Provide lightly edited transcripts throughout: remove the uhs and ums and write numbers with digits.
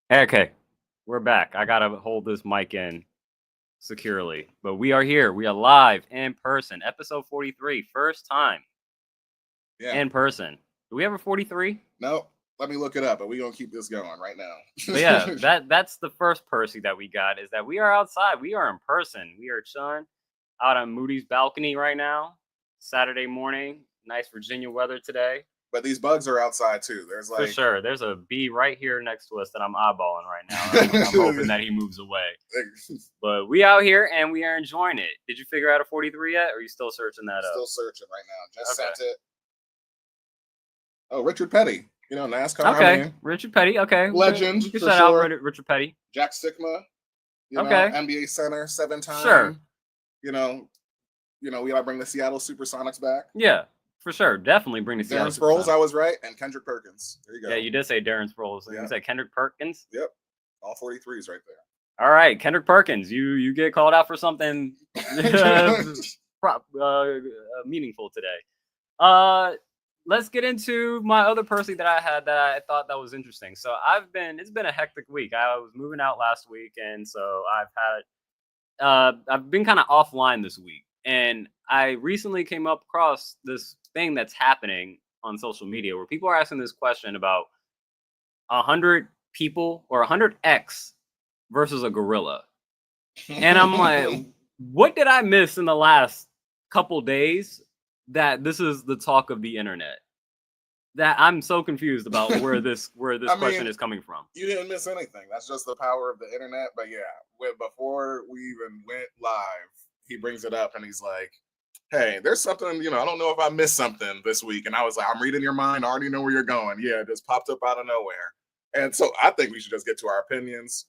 Okay, we're back. I gotta hold this mic in securely, but we are here. We are live in person. Episode 43, first time Yeah. in person. Do we have a 43? No, let me look it up, but we're gonna keep this going right now. But yeah, that's the first Percy that we got is that we are outside. We are in person. We are chilling out on Moody's balcony right now. Saturday morning. Nice Virginia weather today. But these bugs are outside too. There's For sure. There's a bee right here next to us that I'm eyeballing right now. I'm hoping that he moves away. But we out here and we are enjoying it. Did you figure out a 43 yet? Or are you still searching that up? Still searching right now. Just sent it. Oh, Richard Petty. You know, NASCAR. Okay. I mean, Richard Petty. Okay. legend. We can for shout sure. out Richard Petty. Jack Sigma. You Okay. know, NBA center, 7-time. Sure. You know, we gotta bring the Seattle Supersonics back. Yeah, for sure. Definitely bring the Darren Seattle Sproles, I was right, and Kendrick Perkins. There you go. Yeah, you did say Darren Sproles. Yeah. You said Kendrick Perkins? Yep. All 43s right there. All right, Kendrick Perkins. You get called out for something meaningful today. Let's get into my other Percy that I had that I thought that was interesting. So it's been a hectic week. I was moving out last week, and so I've been kind of offline this week. And I recently came up across this thing that's happening on social media where people are asking this question about 100 people or 100x versus a gorilla. And I'm like, what did I miss in the last couple days that this is the talk of the internet? That I'm so confused about where this question is coming from. You didn't miss anything. That's just the power of the internet. But yeah, before we even went live, he brings it up and he's like, hey, there's something, I don't know if I missed something this week. And I was like, I'm reading your mind. I already know where you're going. Yeah, it just popped up out of nowhere. And so I think we should just get to our opinions.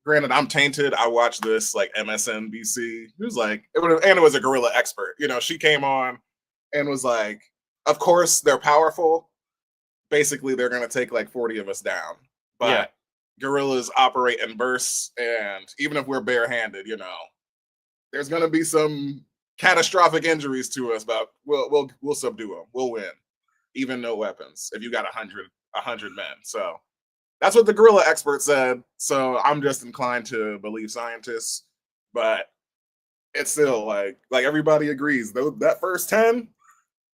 Granted, I'm tainted. I watched this like MSNBC. It was like, it was a gorilla expert. She came on and was like, of course, they're powerful. Basically, they're going to take like 40 of us down. But gorillas operate in bursts. And even if we're barehanded, there's going to be some catastrophic injuries to us, but we'll subdue them. We'll win. Even no weapons. If you got 100 men. So that's what the gorilla expert said. So I'm just inclined to believe scientists. But it's still like everybody agrees. That first 10,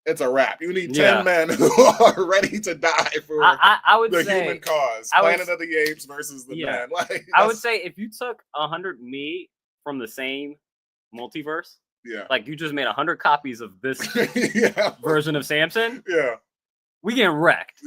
it's a wrap. You need 10 men who are ready to die for I would the say, human cause. Planet of the Apes versus the man. I would say if you took 100 me from the same multiverse, like you just made 100 copies of this version of Samson, we getting wrecked.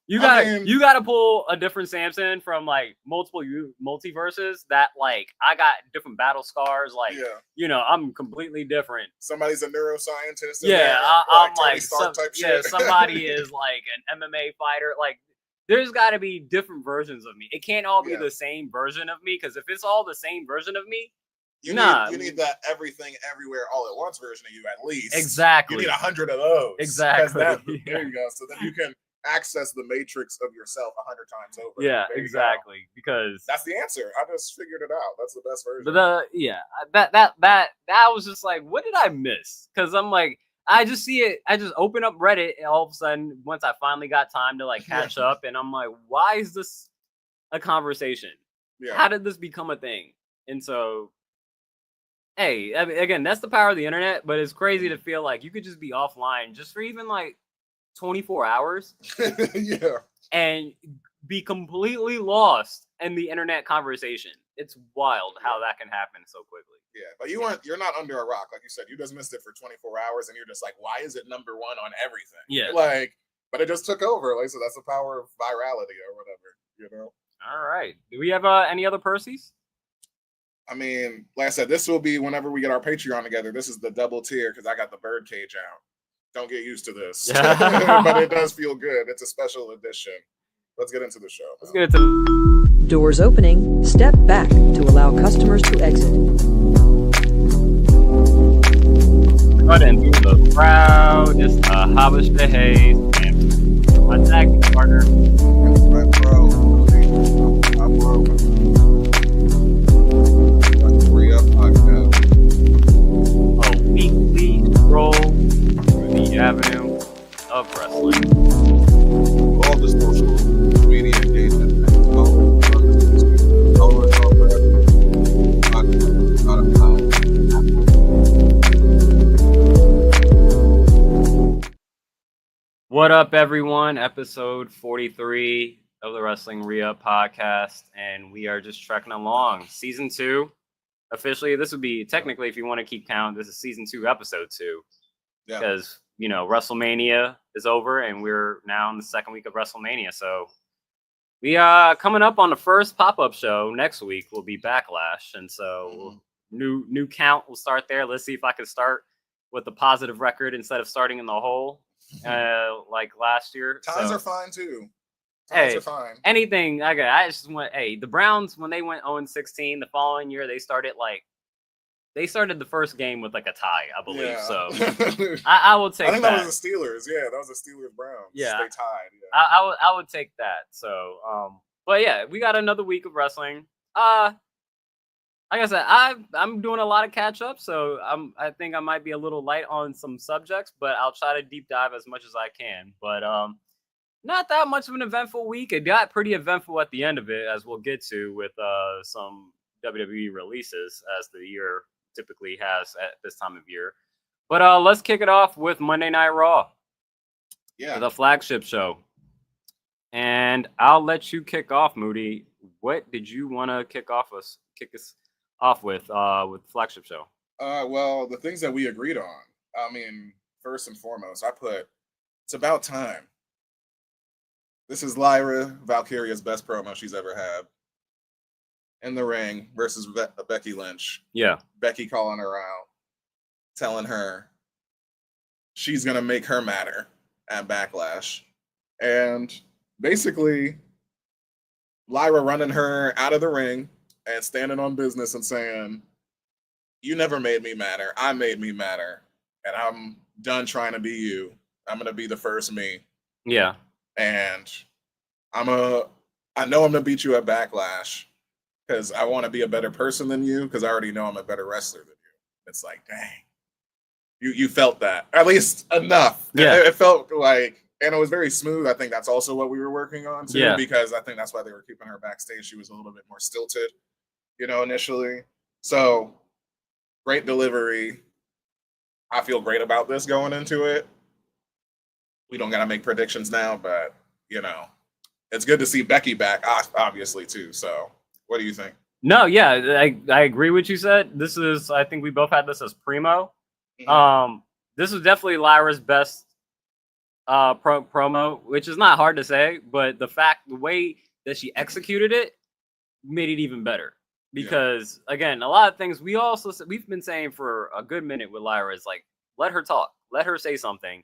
You gotta pull a different Samson from like multiple multiverses that like I got different battle scars. Like I'm completely different. Somebody's a neuroscientist. I'm like somebody is like an MMA fighter. Like there's got to be different versions of me. It can't all be the same version of me, because if it's all the same version of me, you need that everything everywhere all at once version of you at least. Exactly. You need 100 of those. Exactly. There you go. So then you can access the matrix of yourself 100 times over. Yeah, exactly. Because that's the answer. I just figured it out. That's the best version. But that was just like, what did I miss? Because I'm like, I just see it. I just open up Reddit, and all of a sudden, once I finally got time to like catch up, and I'm like, why is this a conversation? How did this become a thing? And so, hey, I mean, again, that's the power of the internet. But it's crazy to feel like you could just be offline just for even like 24 hours and be completely lost in the internet conversation. It's wild how that can happen so quickly. But you're not under a rock. Like you said, you just missed it for 24 hours and you're just like, why is it number one on everything? But it just took over. Like, so that's the power of virality or whatever, All right. Do we have any other Percys? I mean, like I said, this will be whenever we get our Patreon together. This is the double tier because I got the birdcage out. Don't get used to this. But it does feel good. It's a special edition. Let's get into the show. Let's get into doors opening. Step back to allow customers to exit. Cut into the crowd. It's a Havish Behaze. And my tag partner. My bro. I'm broke. A weekly stroll through the avenue of wrestling. All the social media engagement. What up, everyone? Episode 43 of the Wrestling Re-Up podcast, and we are just trekking along. Season 2, officially, this would be, technically, if you want to keep count, this is Season 2, Episode 2. Yeah. Because, WrestleMania is over, and we're now in the second week of WrestleMania, so we are coming up on the first pop-up show next week will be Backlash, and so new count will start there. Let's see if I can start with a positive record instead of starting in the hole like last year. Ties are fine too. Ties are fine. Anything I just want. Hey, the Browns, when they went 0-16 the following year, they started the first game with like a tie, I believe. Yeah. So I will take. I think that was the Steelers. Yeah, that was the Steelers Browns. Yeah, they tied. Yeah. I would take that. So but yeah, we got another week of wrestling. Like I said, I'm doing a lot of catch up, so I think I might be a little light on some subjects, but I'll try to deep dive as much as I can. But not that much of an eventful week. It got pretty eventful at the end of it, as we'll get to with some WWE releases, as the year typically has at this time of year. But let's kick it off with Monday Night Raw. Yeah, the flagship show. And I'll let you kick off, Moody. What did you want to kick us off with flagship show? Well, the things that we agreed on. I mean, first and foremost, I put it's about time. This is Lyra Valkyria's best promo she's ever had in the ring versus Becky Lynch. Yeah, Becky calling her out, telling her she's gonna make her matter at Backlash, and basically Lyra running her out of the ring and standing on business and saying, "You never made me matter. I made me matter. And I'm done trying to be you. I'm going to be the first me. Yeah. And I know I'm going to beat you at Backlash because I want to be a better person than you because I already know I'm a better wrestler than you." It's like, dang. You felt that. At least enough. Yeah. It felt like, and it was very smooth. I think that's also what we were working on too, Yeah. because I think that's why they were keeping her backstage. She was a little bit more stilted, initially. So great delivery. I feel great about this going into it. We don't got to make predictions now, but it's good to see Becky back, obviously too. So what do you think? No, yeah, I agree with what you said. I think we both had this as primo. Mm-hmm. This was definitely Lyra's best promo, which is not hard to say, but the way that she executed it made it even better. Because again, a lot of things we've been saying for a good minute with Lyra is like, let her talk, let her say something,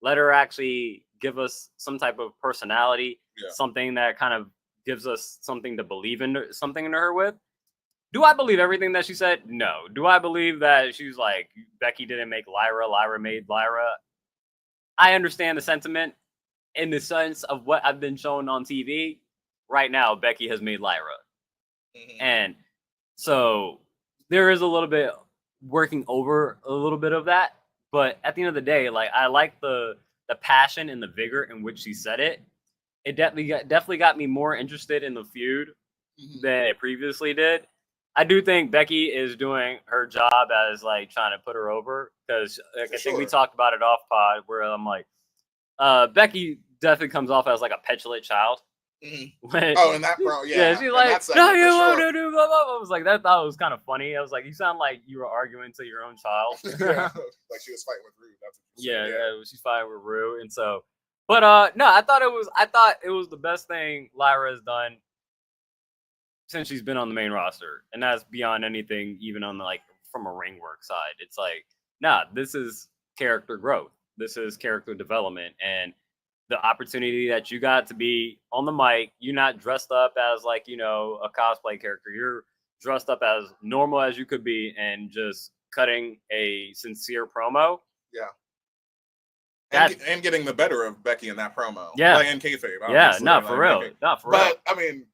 let her actually give us some type of personality, something that kind of gives us something to believe in, something in her with. Do I believe everything that she said? No. Do I believe that she's like, Becky didn't make Lyra, Lyra made Lyra? I understand the sentiment in the sense of what I've been shown on TV. Right now, Becky has made Lyra. Mm-hmm. And so there is a little bit working over a little bit of that. But at the end of the day, like, I like the passion and the vigor in which she said it. It definitely got me more interested in the feud than it previously did. I do think Becky is doing her job as like trying to put her over, because I think we talked about it off pod where I'm like, Becky definitely comes off as like a petulant child. Mm-hmm. And that yeah, she's like, no, you won't do blah, blah. I was like, that thought it was kind of funny. I was like, you sound like you were arguing to your own child. Like she was fighting with Rue. That's what yeah, she's fighting with Rue, and so, but no, I thought it was the best thing Lyra has done since she's been on the main roster, and that's beyond anything, even on the, like, from a ring work side. It's like, nah, this is character growth. This is character development, and the opportunity that you got to be on the mic. You're not dressed up as like, a cosplay character. You're dressed up as normal as you could be and just cutting a sincere promo. Yeah. And getting the better of Becky in that promo. Yeah. Like in kayfabe. Yeah, not for real. Not for real. But, I mean,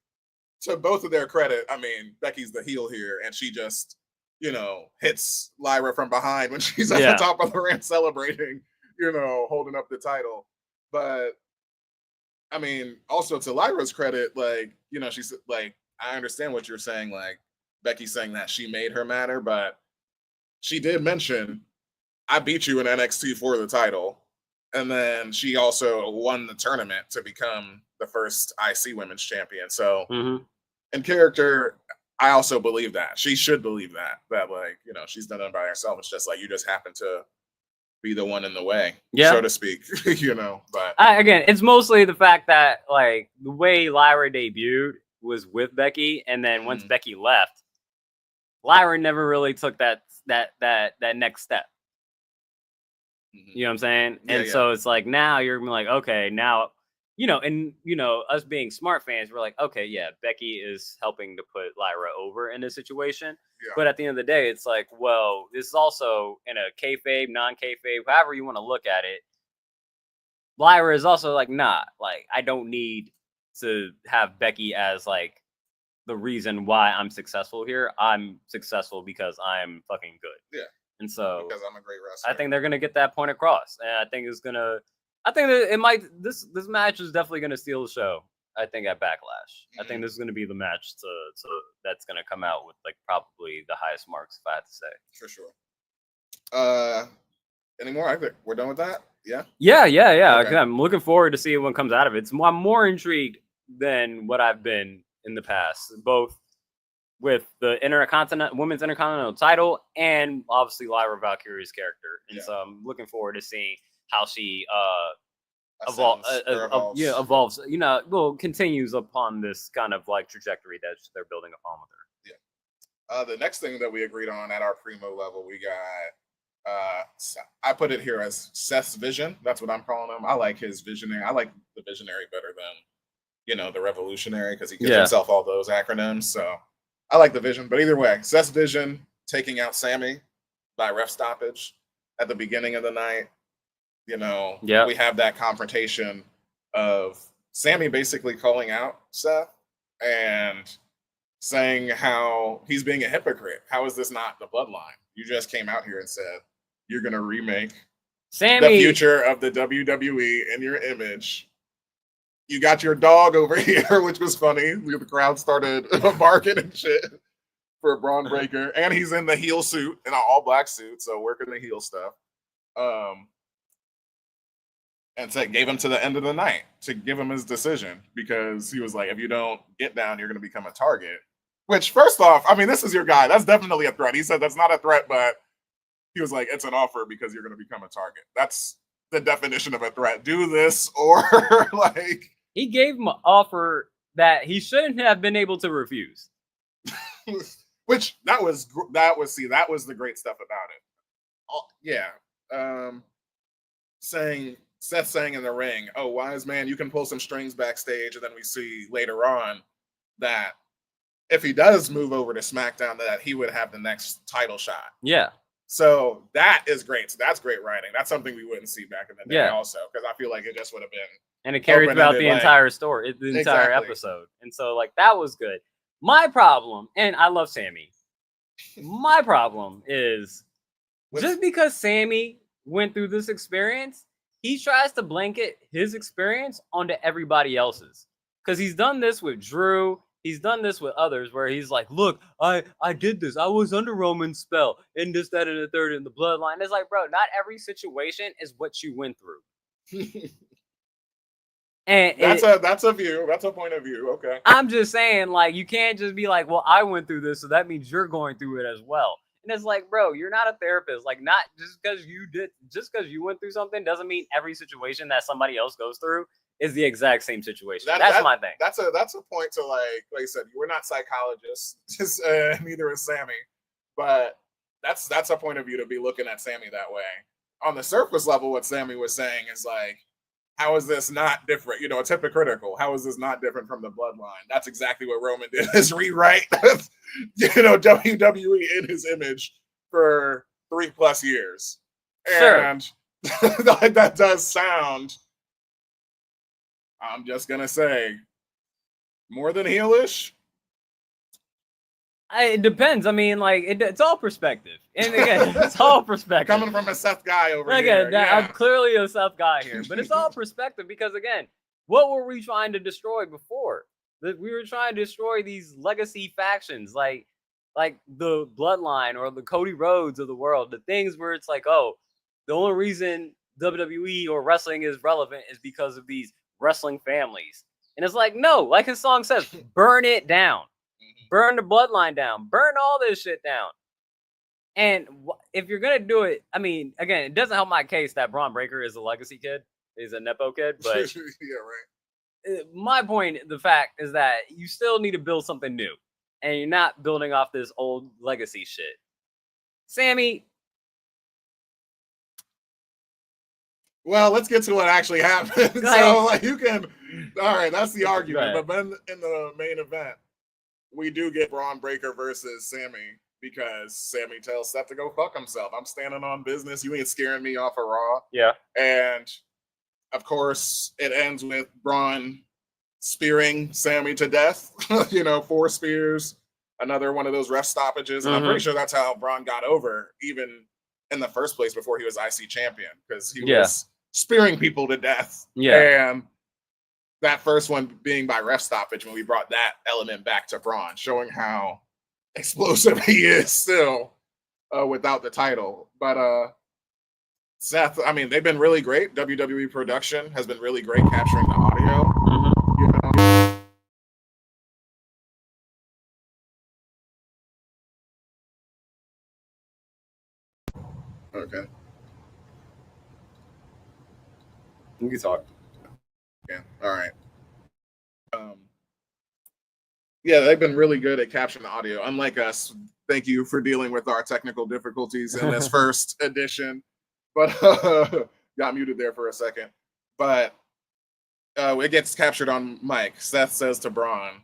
to both of their credit, I mean, Becky's the heel here, and she just, hits Lyra from behind when she's at the top of the ramp celebrating, holding up the title. But, I mean, also to Lyra's credit, like, she's like, I understand what you're saying, like, Becky's saying that she made her matter, but she did mention, I beat you in NXT for the title. And then she also won the tournament to become the first IC Women's Champion. So in character, I also believe that. She should believe that. That, like, you know, she's done it by herself. It's just like you just happen to be the one in the way, so to speak. You know, but again, it's mostly the fact that, like, the way Lyra debuted was with Becky, and then once Becky left, Lyra never really took that next step. You know what I'm saying? And so it's like, now you're like, okay, now, you know, and, you know, us being smart fans, we're like, okay, yeah, Becky is helping to put Lyra over in this situation. Yeah. But at the end of the day, it's like, well, this is also in a kayfabe, non-kayfabe, however you want to look at it. Lyra is also like, nah, like, I don't need to have Becky as, like, the reason why I'm successful here. I'm successful because I'm fucking good. Yeah. And so, because I'm a great wrestler, I think they're gonna get that point across, and I think that it might. This match is definitely gonna steal the show. I think at Backlash, I think this is gonna be the match to that's gonna come out with, like, probably the highest marks, if I have to say. For sure. Any more? I think we're done with that. Yeah. Yeah. Okay. I'm looking forward to seeing what comes out of it. I'm more intrigued than what I've been in the past, both with the women's intercontinental title, and obviously Lyra Valkyrie's character. And so I'm looking forward to seeing how she evolves, you know, well, continues upon this kind of, like, trajectory that they're building upon with her. Yeah. The next thing that we agreed on at our primo level, we got, I put it here as Seth's vision. That's what I'm calling him. I like his visionary. I like the visionary better than, you know, the revolutionary, because he gives himself all those acronyms. So I like the vision, but either way, Seth's vision taking out Sammy by ref stoppage at the beginning of the night. You know, we have that confrontation of Sammy basically calling out Seth and saying how he's being a hypocrite. How is this not the bloodline? You just came out here and said you're going to remake the future of the WWE in your image. You got your dog over here, which was funny. The crowd started barking and shit for Braun Breaker. And he's in the heel suit, in an all-black suit, so working the heel stuff. And so gave him to the end of the night to give him his decision, because he was like, if you don't get down, you're going to become a target. Which, first off, I mean, this is your guy. That's definitely a threat. He said that's not a threat, but he was like, it's an offer because you're going to become a target. That's the definition of a threat. Do this, or like... He gave him an offer that he shouldn't have been able to refuse. Which that was the great stuff about it. Seth saying in the ring, "Oh, wise man, you can pull some strings backstage," and then we see later on that if he does move over to SmackDown, that he would have the next title shot. Yeah. So that is great. So that's great writing. That's something we wouldn't see back in the day, also, because I feel like it just would have been. And it carried throughout the entire story, the entire episode. And so, like, that was good. My problem, and I love Sammy, my problem is just because Sammy went through this experience, he tries to blanket his experience onto everybody else's. Because he's done this with Drew. He's done this with others where he's like, look, I did this. I was under Roman's spell and this, that, and the third in the bloodline. It's like, bro, not every situation is what you went through. And that's a view. That's a point of view. Okay. I'm just saying, like, you can't just be like, well, I went through this, so that means you're going through it as well. And it's like, bro, you're not a therapist. Like, not just because you went through something doesn't mean every situation that somebody else goes through is the exact same situation. That's my thing. That's a point to, like I said, we're not psychologists, neither is Sammy, but that's a point of view to be looking at Sammy that way. On the surface level, what Sammy was saying is like, how is this not different? You know, it's hypocritical. How is this not different from the bloodline? That's exactly what Roman did, is rewrite, WWE in his image for 3+ years. And that does sound, I'm just going to say, more than heelish. It depends. I mean, like, it's all perspective. And again, it's all perspective. Coming from a Seth guy over here. I'm clearly a Seth guy here. But it's all perspective because, again, what were we trying to destroy before? We were trying to destroy these legacy factions like the Bloodline or the Cody Rhodes of the world. The things where it's like, oh, the only reason WWE or wrestling is relevant is because of these wrestling families. And it's like, no, like his song says, burn it down. Burn the bloodline down. Burn all this shit down. And if you're going to do it, I mean, again, it doesn't help my case that Braun Breaker is a legacy kid. He's a Nepo kid. But yeah, right. My point, the fact is that you still need to build something new. And you're not building off this old legacy shit. Sammy. Well, let's get to what actually happened. So, like, you can. All right, that's the argument. But then in the main event, we do get Braun Breaker versus Sammy because Sammy tells Seth to go fuck himself. I'm standing on business. You ain't scaring me off of Raw. Yeah. And of course, it ends with Braun spearing Sammy to death. 4 spears, another one of those ref stoppages. And I'm pretty sure that's how Braun got over, even in the first place before he was IC champion, because he was spearing people to death. Yeah. And that first one being by ref stoppage, when we brought that element back to Braun, showing how explosive he is still without the title. But Seth, I mean, they've been really great. WWE production has been really great capturing the audio. Okay. You can talk. Okay. All right. Yeah, they've been really good at capturing the audio. Unlike us, thank you for dealing with our technical difficulties in this first edition. But got muted there for a second. But it gets captured on mic. Seth says to Braun,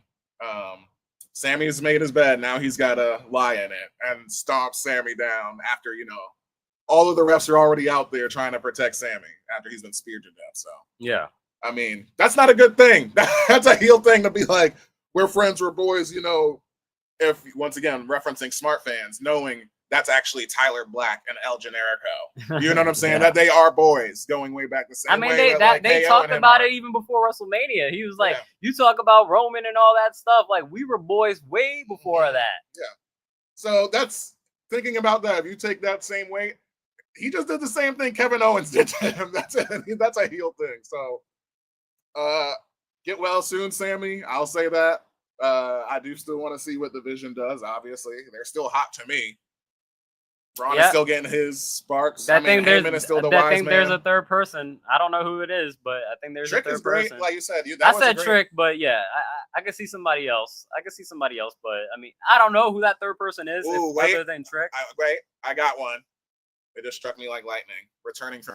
Sammy's made his bed. Now he's got to lie in it, and stomps Sammy down after, all of the refs are already out there trying to protect Sammy after he's been speared to death. So, yeah. I mean, that's not a good thing. That's a heel thing to be like, we're friends, we're boys, if, once again, referencing smart fans, knowing that's actually Tyler Black and El Generico. You know what I'm saying? That they are boys going way back the same way. They talked about it even before WrestleMania. He was like, you talk about Roman and all that stuff. Like, we were boys way before that. Yeah. So that's, thinking about that, if you take that same way, he just did the same thing Kevin Owens did to him. That's a heel thing. So, get well soon, Sammy. I'll say that. I do still want to see what the Vision does. Obviously, they're still hot to me. Braun is still getting his sparks. Heyman is still the wise man. I think there's a third person. I don't know who it is, but I think there's Trick a third is great, person. like you said. I said Trick, but yeah, I could see somebody else. But I mean, I don't know who that third person is other than Trick. I got one. It just struck me like lightning. Returning from.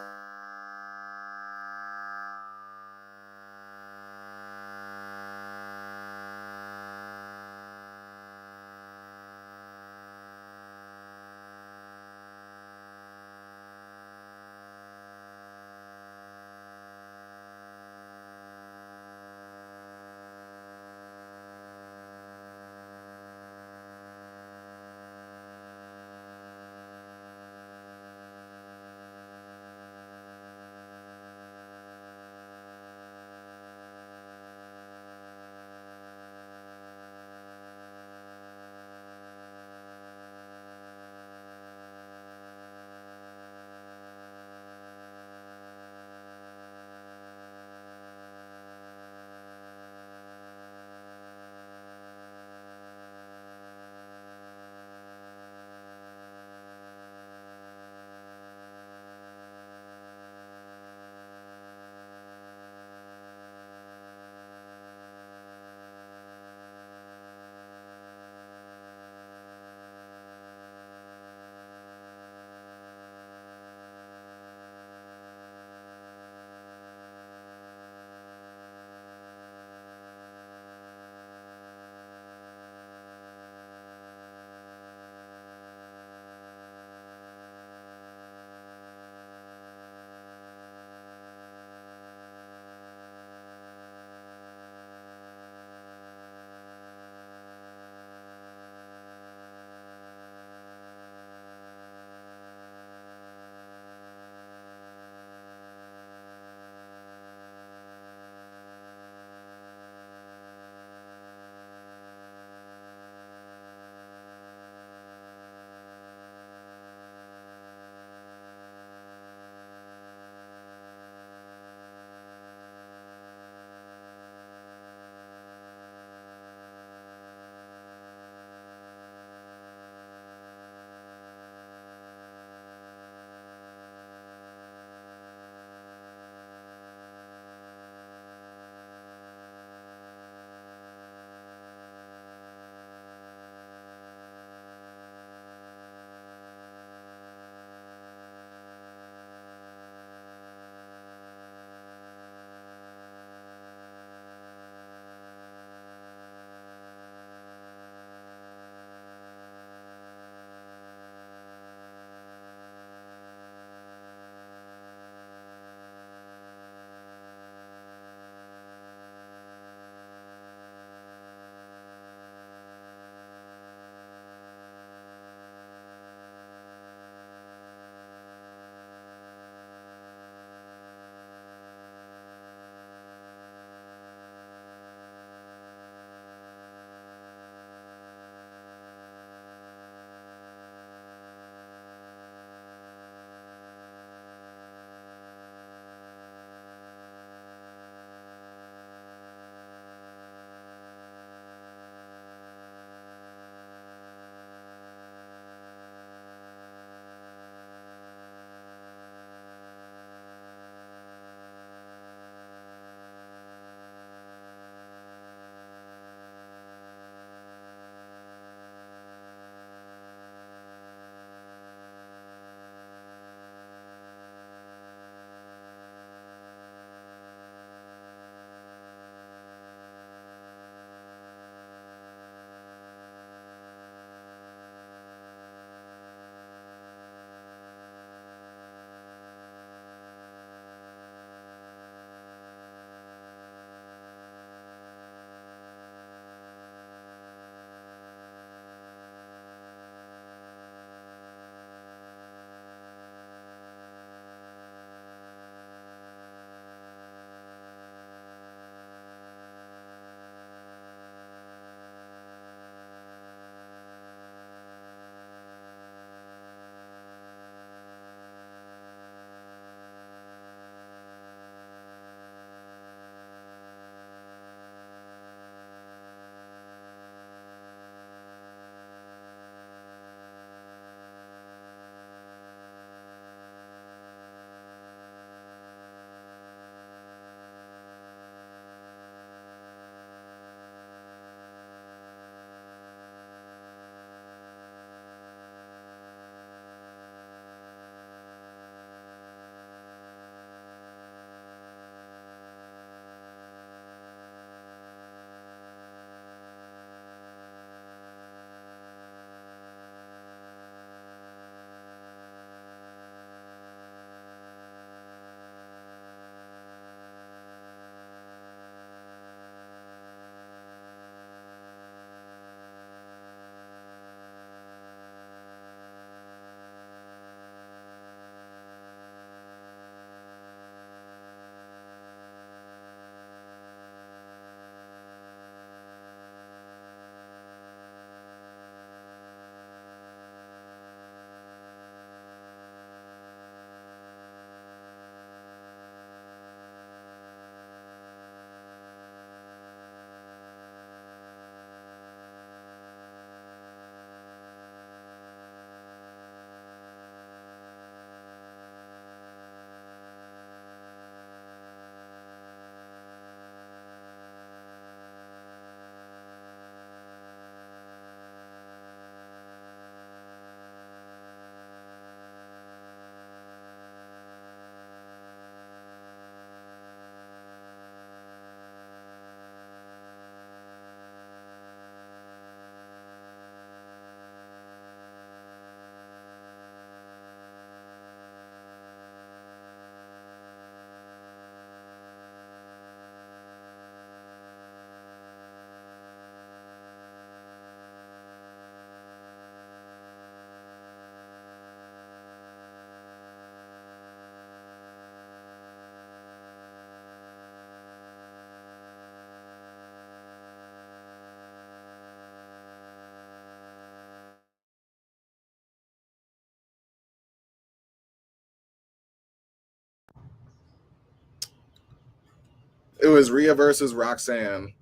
it was Rhea versus Roxanne,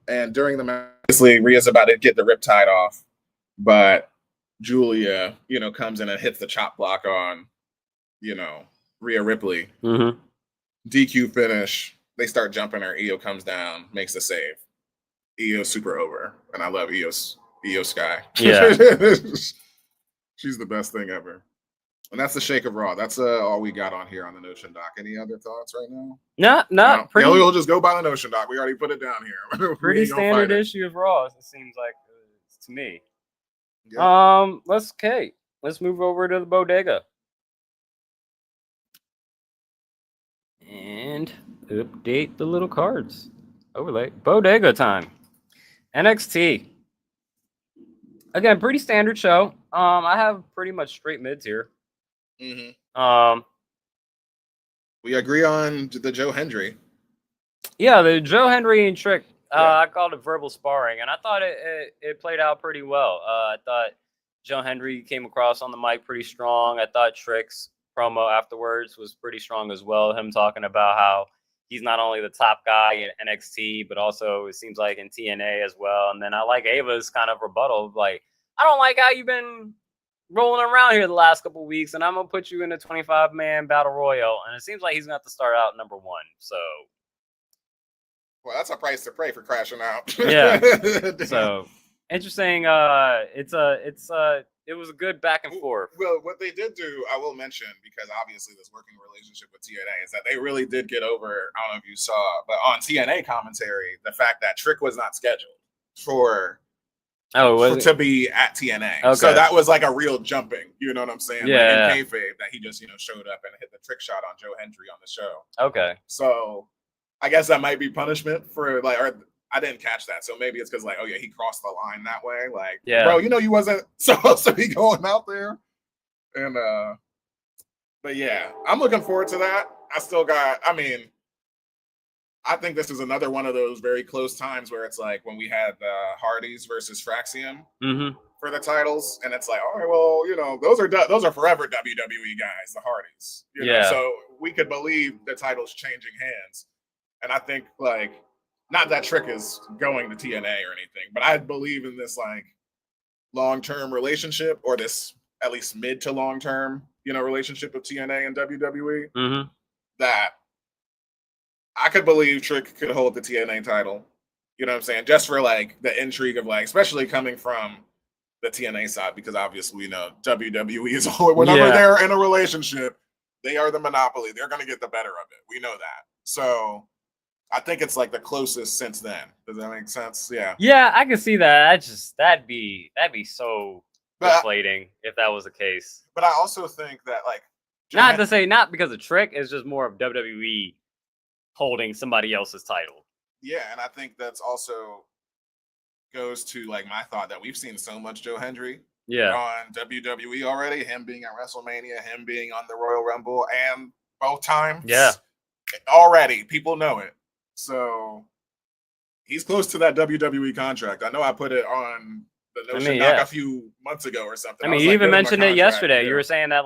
and during the match, obviously Rhea's about to get the riptide off, but Julia, comes in and hits the chop block on, Rhea Ripley. Mm-hmm. DQ finish. They start jumping her. Io comes down, makes the save. Io's super over, and I love Io Sky. Yeah. She's the best thing ever. And that's the Shake of Raw. That's all we got on here on the Notion Doc. Any other thoughts right now? No. Pretty. Yeah, we'll just go by the Notion Doc. We already put it down here. Pretty standard issue of Raw. It seems like to me. Yep. Let's move over to the bodega and update the little cards. Overlay bodega time. NXT. Again, pretty standard show. I have pretty much straight mids here. Mm-hmm. We agree on the Joe Hendry. Yeah, the Joe Hendry and Trick. I called it verbal sparring, and I thought it played out pretty well. I thought Joe Hendry came across on the mic pretty strong. I thought Trick's promo afterwards was pretty strong as well. Him talking about how he's not only the top guy in NXT, but also it seems like in TNA as well. And then I like Ava's kind of rebuttal, like, I don't like how you've been rolling around here the last couple of weeks, and I'm gonna put you in a 25-man battle royal. And it seems like he's gonna have to start out number 1. So, well, that's a price to pay for crashing out. Yeah. So interesting. It was a good back and forth. Well, what they did do, I will mention, because obviously this working relationship with TNA is that they really did get over. I don't know if you saw, but on TNA commentary, the fact that Trick was not scheduled to be at TNA. Okay. So that was like a real jumping, you know what I'm saying? Yeah. Like in kayfabe, that he just, showed up and hit the trick shot on Joe Hendry on the show. Okay. So I guess that might be punishment for or I didn't catch that. So maybe it's because oh yeah, he crossed the line that way. Bro, you wasn't supposed to be going out there. And but yeah, I'm looking forward to that. I think this is another one of those very close times where it's like when we had the Hardys versus Fraxium for the titles, and it's like, all right, well, those are forever WWE guys, the Hardys. So we could believe the titles changing hands, and I think not that Trick is going to TNA or anything, but I believe in this long-term relationship, or this at least mid to long-term relationship of TNA and WWE. That I could believe Trick could hold the TNA title. You know what I'm saying? Just for the intrigue of especially coming from the TNA side, because obviously we know WWE is always, whenever they're in a relationship, they are the monopoly. They're going to get the better of it. We know that. So I think it's the closest since then. Does that make sense? Yeah. Yeah, I can see that. That'd be so deflating if that was the case. But I also think that not because of Trick, it's just more of WWE holding somebody else's title. Yeah, and I think that's also goes to my thought that we've seen so much Joe Hendry on WWE already. Him being at WrestleMania, him being on the Royal Rumble, and both times. Yeah. Already, people know it. So he's close to that WWE contract. I know I put it on the Notion Doc a few months ago or something. You even mentioned it yesterday. Yeah. You were saying that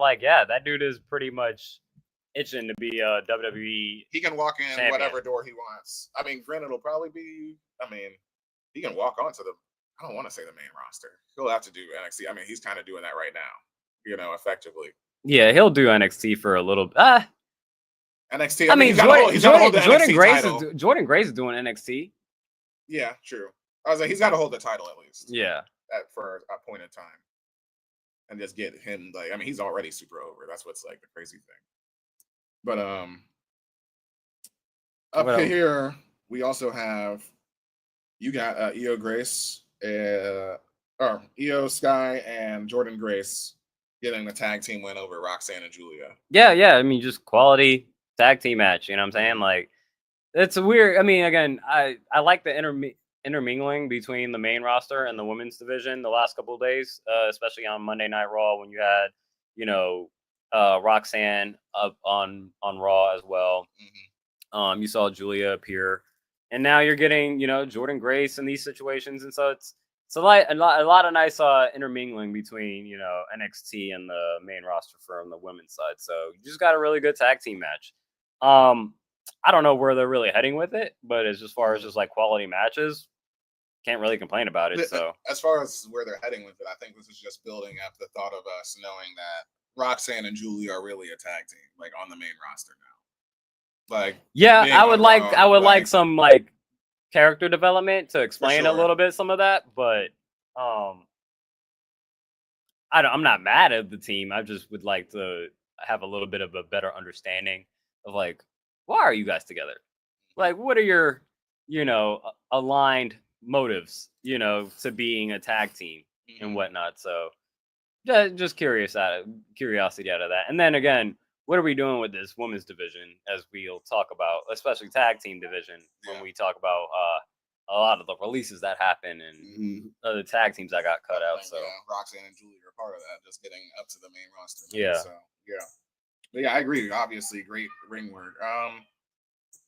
that dude is pretty much itching to be a WWE. He can walk in champion. Whatever door he wants. Granted, it'll probably be. He can walk onto I don't want to say the main roster. He'll have to do NXT. He's kind of doing that right now. Effectively. Yeah, he'll do NXT for a little. NXT. Jordan Grace is doing NXT. Yeah, true. I was he's got to hold the title at least. Yeah. For a point in time, and just get him he's already super over. That's what's the crazy thing. But up here we also have you got Io Grace, or Io Sky and Jordan Grace getting the tag team win over Roxanne and Julia. Yeah. Just quality tag team match. You know what I'm saying? It's a weird. Again, I like the intermingling between the main roster and the women's division the last couple of days, especially on Monday Night Raw when you had, Roxanne up on Raw as well. You saw Julia appear, and now you're getting, Jordan Grace in these situations, and so it's a lot of nice intermingling between NXT and the main roster from the women's side. So you just got a really good tag team match. I don't know where they're really heading with it, but as far as just like quality matches, can't really complain about it. So as far as where they're heading with it, I think this is just building up the thought of us knowing that Roxanne and Julie are really a tag team, like on the main roster now. Like, yeah, being I would on like Raw, I would like like, some like character development to explain a sure. little bit some of that, but I'm not mad at the team. I just would like to have a little bit of a better understanding of like, why are you guys together? Like, what are your, aligned motives, to being a tag team and whatnot. So just curiosity out of that. And then again, what are we doing with this women's division as we'll talk about, especially tag team division when we talk about a lot of the releases that happen and the tag teams that got cut out. So Roxanne and Julie are part of that, just getting up to the main roster. Yeah. So but yeah, I agree. Obviously, great ring work.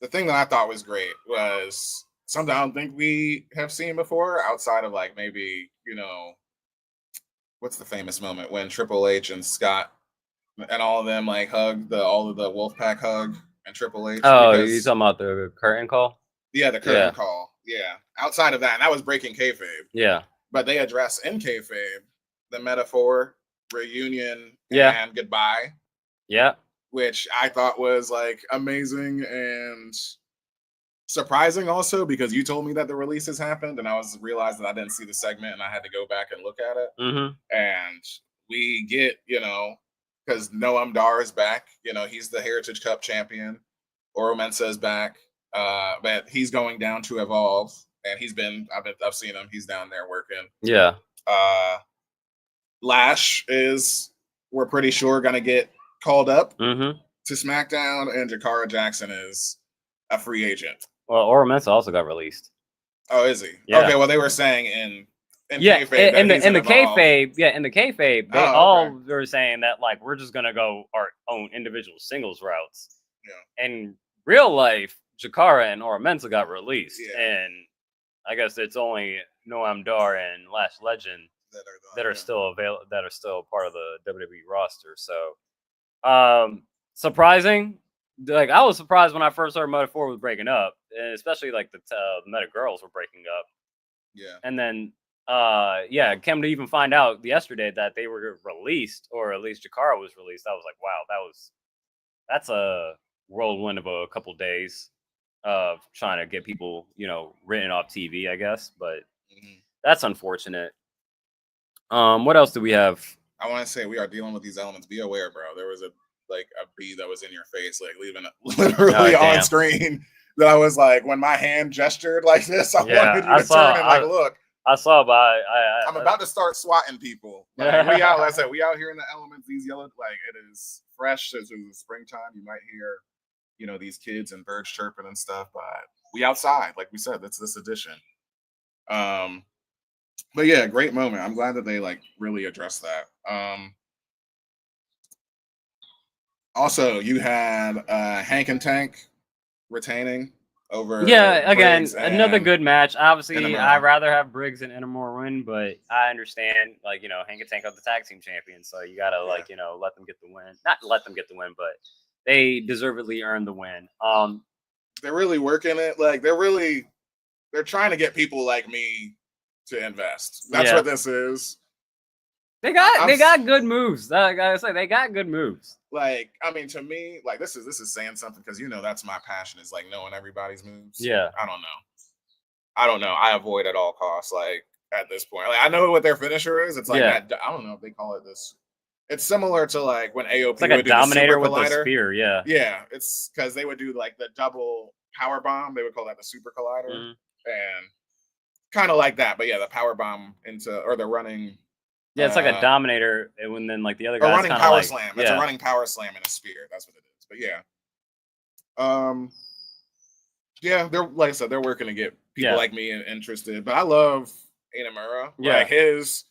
The thing that I thought was great was something I don't think we have seen before, outside of like maybe, what's the famous moment when Triple H and Scott and all of them like hug all of the Wolfpack hug and Triple H. Oh, you talking about the curtain call? Yeah, the curtain call. Yeah. Outside of that, and that was breaking kayfabe. Yeah. But they address in kayfabe the metaphor, reunion, and goodbye. Yeah. Which I thought was like amazing and surprising also, because you told me that the releases happened and I realized that I didn't see the segment and I had to go back and look at it. And we get, because Noam Dar is back, he's the Heritage Cup champion. Oro Mensah is back, but he's going down to Evolve, and I've seen him. He's down there working. Yeah. Lash we're pretty sure gonna get called up to SmackDown, and Jakara Jackson is a free agent. Well, Oro Mensah also got released. Oh, is he? Yeah. Okay, well, they were saying in kayfabe in the kayfabe, they all were saying that like we're just gonna go our own individual singles routes. Yeah. In real life, Jakara and Oro Mensah got released, and I guess it's only Noam Dar and Lash Legend that are still available, that are still part of the WWE roster. So, surprising. Like, I was surprised when I first heard Meta 4 was breaking up, and especially like the Meta Girls were breaking up. Yeah. And then, came to even find out yesterday that they were released, or at least Jakara was released. I was like, wow, that's a whirlwind of a couple days of trying to get people, written off TV, I guess. But that's unfortunate. What else do we have? I want to say we are dealing with these elements. Be aware, bro. There was a bee that was in your face, like leaving literally on screen. That I was like, when my hand gestured like this, I wanted you to turn and look. I saw, but I'm about to start swatting people. Like, we out. Like I said, we out here in the elements. These yellow, like it is fresh. It's springtime. You might hear, these kids and birds chirping and stuff. But we outside, like we said. That's this edition. But yeah, great moment. I'm glad that they like really addressed that. Also, you had Hank and Tank retaining over. Yeah, again, another good match. Obviously, I'd rather have Briggs and Inamore win, but I understand, like, Hank and Tank are the tag team champions, so you gotta let them get the win. Not let them get the win, but they deservedly earned the win. They're really working it. Like, they're trying to get people like me to invest. That's what this is. They got good moves. I gotta say, they got good moves. Like, I mean, to me, like this is saying something, because that's my passion, is like knowing everybody's moves. Yeah. I don't know. I avoid at all costs. Like, at this point, like I know what their finisher is. It's like that. I don't know if they call it this. It's similar to like when AOP it's like would a dominator with a spear. Yeah. Yeah. It's because they would do like the double power bomb. They would call that the super collider, and kind of like that. But yeah, the power bomb or the running. Yeah, it's like a dominator, and then like the other guy. A running power slam. It's a running power slam and a spear. That's what it is. But yeah, they're like I said, they're working to get people like me interested. But I love Inamura. Yeah, like his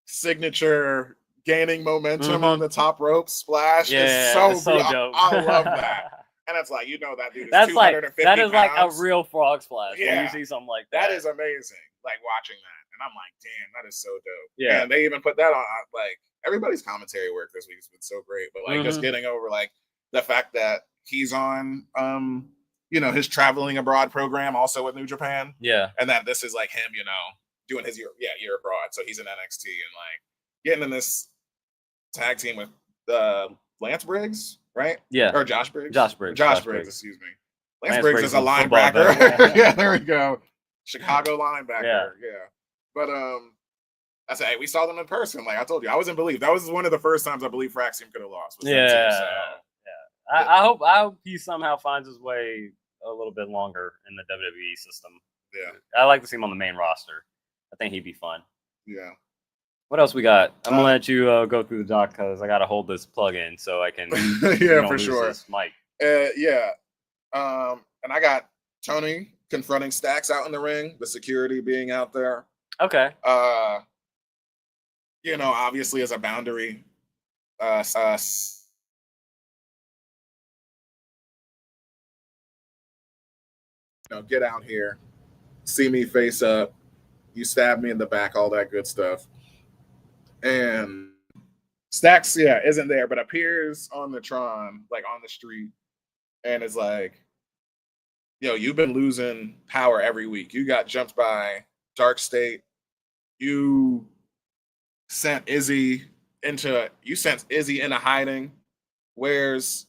signature gaining momentum on the top rope splash is so dope. I love that. And it's like, that dude is 250 that is pounds. Like a real frog splash. Yeah. When you see something like that. That is amazing. Like watching that. And I'm like, damn, that is so dope. Yeah. And they even put that on, like, everybody's commentary work this week has been so great. But like just getting over like the fact that he's on his traveling abroad program also with New Japan. Yeah. And that this is like him, doing his year abroad. So he's in NXT and like getting in this tag team with Lance Briggs, right? Yeah. Or Josh Briggs. Josh Briggs, excuse me. Lance Briggs is a linebacker. Yeah, there we go. Chicago linebacker. Yeah. But I said, hey, we saw them in person. Like I told you, I was in Believe. That was one of the first times I believe Fraxium could have lost. I hope he somehow finds his way a little bit longer in the WWE system. Yeah. I like to see him on the main roster. I think he'd be fun. Yeah. What else we got? I'm gonna let you go through the doc because I gotta hold this plug in so I can for sure. This mic. And I got Tony confronting Stacks out in the ring, the security being out there. Okay. Obviously as a boundary, get out here, see me face up, you stab me in the back, all that good stuff. And Stacks, isn't there, but appears on the Tron, like on the street, and is like, you've been losing power every week. You got jumped by Dark State. You sent Izzy into hiding. Where's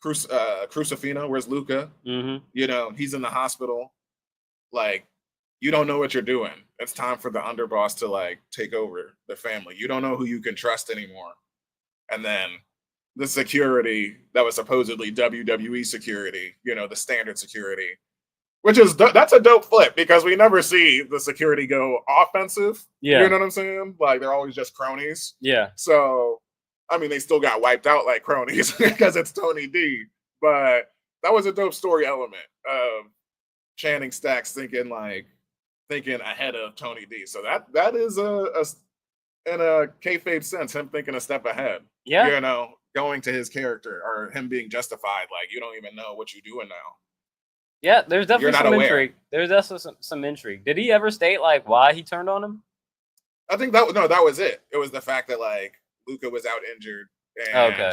Crucifino? Where's Luca? Mm-hmm. He's in the hospital. Like, you don't know what you're doing. It's time for the underboss to like take over the family. You don't know who you can trust anymore. And then the security that was supposedly WWE security, the standard security, that's a dope flip because we never see the security go offensive. Yeah. You know what I'm saying? Like they're always just cronies. Yeah. So, I mean, they still got wiped out like cronies because it's Tony D. But that was a dope story element of Channing Stacks thinking ahead of Tony D. So that is in a kayfabe sense, him thinking a step ahead. Yeah. Going to his character or him being justified. Like, you don't even know what you're doing now. Yeah, there's definitely some aware. Intrigue. There's also some intrigue. Did he ever state like why he turned on him? I think that was it. It was the fact that like Luca was out injured and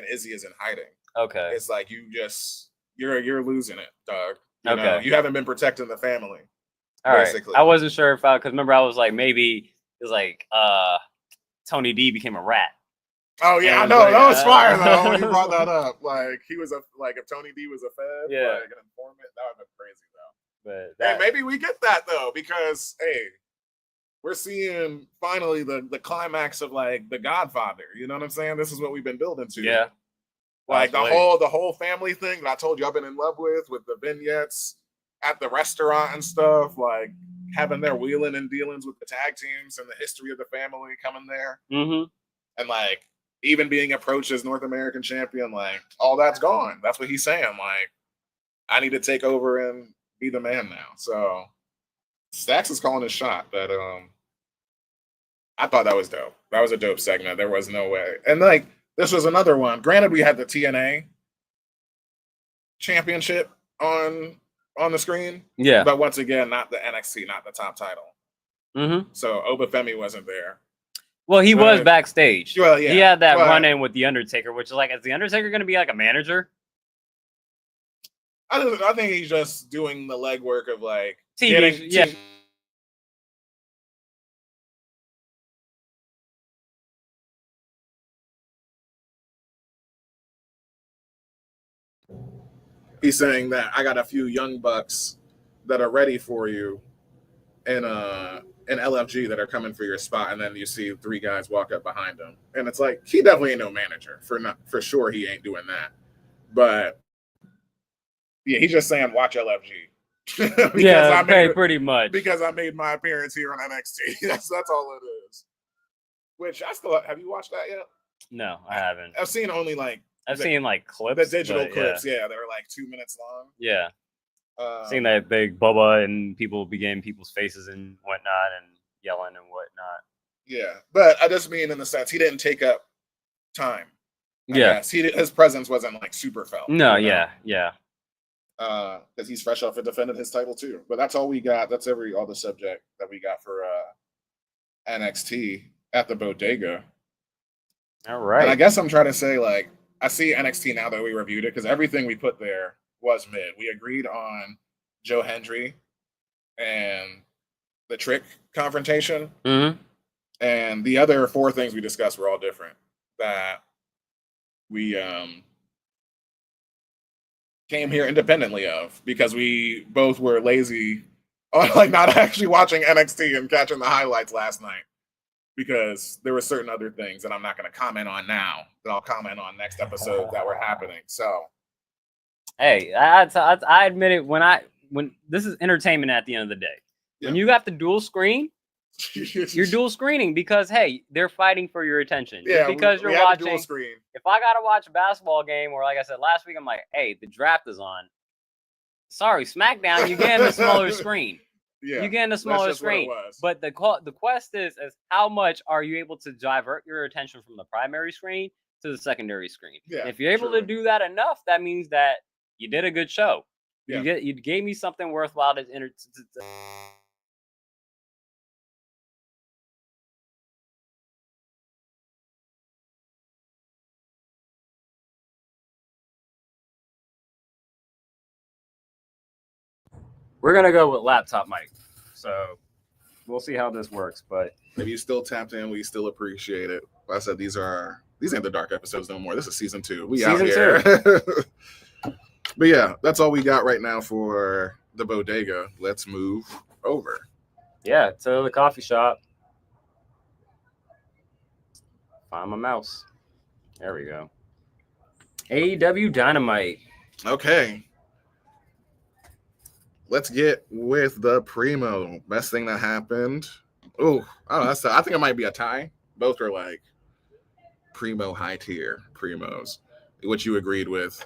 Izzy is in hiding. Okay. It's like you're losing it, dog. You haven't been protecting the family. All basically. Right. I wasn't sure if because remember I was like maybe it was like Tony D became a rat. Oh yeah, I know that was fire though when you brought that up. Like he was if Tony D was a fed, like an informant, that would have been crazy though. But maybe we get that though because we're seeing finally the climax of like The Godfather. You know what I'm saying? This is what we've been building to. Yeah. Like the whole family thing that I told you I've been in love with the vignettes at the restaurant and stuff, like having their wheeling and dealings with the tag teams and the history of the family coming there. Mm-hmm. And like even being approached as North American champion, like all that's gone. That's what he's saying. Like, I need to take over and be the man now. So Stacks is calling his shot, but I thought that was dope. That was a dope segment. There was no way. And like this was another one. Granted, we had the TNA championship on the screen. Yeah. But once again, not the NXT, not the top title. Mm-hmm. So Obafemi wasn't there. Well, he was backstage. Well, yeah. He had that run-in with The Undertaker, which is like, is The Undertaker going to be like a manager? I think he's just doing the legwork of like TV. He's saying that I got a few young bucks that are ready for you in LFG that are coming for your spot, and then you see three guys walk up behind him, and it's like he definitely ain't no manager for sure. He ain't doing that, but yeah, he's just saying watch LFG. Pretty much because I made my appearance here on NXT. that's all it is. Which I still have you watched that yet? No, I haven't. I've seen only like. I've seen like clips. The digital clips, they're like 2 minutes long. Yeah. Seeing that big Bubba and people begin people's faces and whatnot and yelling and whatnot. Yeah. But I just mean in the sense he didn't take up time. I guess. His presence wasn't like super felt. No, yeah. Because he's fresh off and defended his title too. But that's all we got. That's all the subject that we got for NXT at the bodega. All right. And I guess I'm trying to say like I see NXT now that we reviewed it because everything we put there was mid. We agreed on Joe Hendry and the Trick confrontation. Mm-hmm. And the other 4 things we discussed were all different. That we came here independently of because we both were lazy on like not actually watching NXT and catching the highlights last night because there were certain other things that I'm not going to comment on now that I'll comment on next episode that were happening. So, hey, I admit it when this is entertainment at the end of the day. Yeah. When you got the dual screen, you're dual screening because hey, they're fighting for your attention. Yeah, because we you're had watching. a dual screen. If I gotta watch a basketball game, or like I said last week, I'm like, hey, the draft is on. Sorry, SmackDown, you get in a smaller screen. Yeah, you get in a smaller screen. But the quest is how much are you able to divert your attention from the primary screen to the secondary screen? Yeah, if you're able to do that enough, that means that you did a good show. Yeah. You gave me something worthwhile to We're gonna go with laptop mic, so we'll see how this works. But if you still tapped in, we still appreciate it. Like I said, these ain't the dark episodes no more. This is season 2. We out here. But yeah, that's all we got right now for the bodega. Let's move over. Yeah, to the coffee shop. Find my mouse. There we go. AEW Dynamite. Okay. Let's get with the primo. Best thing that happened. Oh, I don't know. I think it might be a tie. Both are like primo high tier primos, which you agreed with.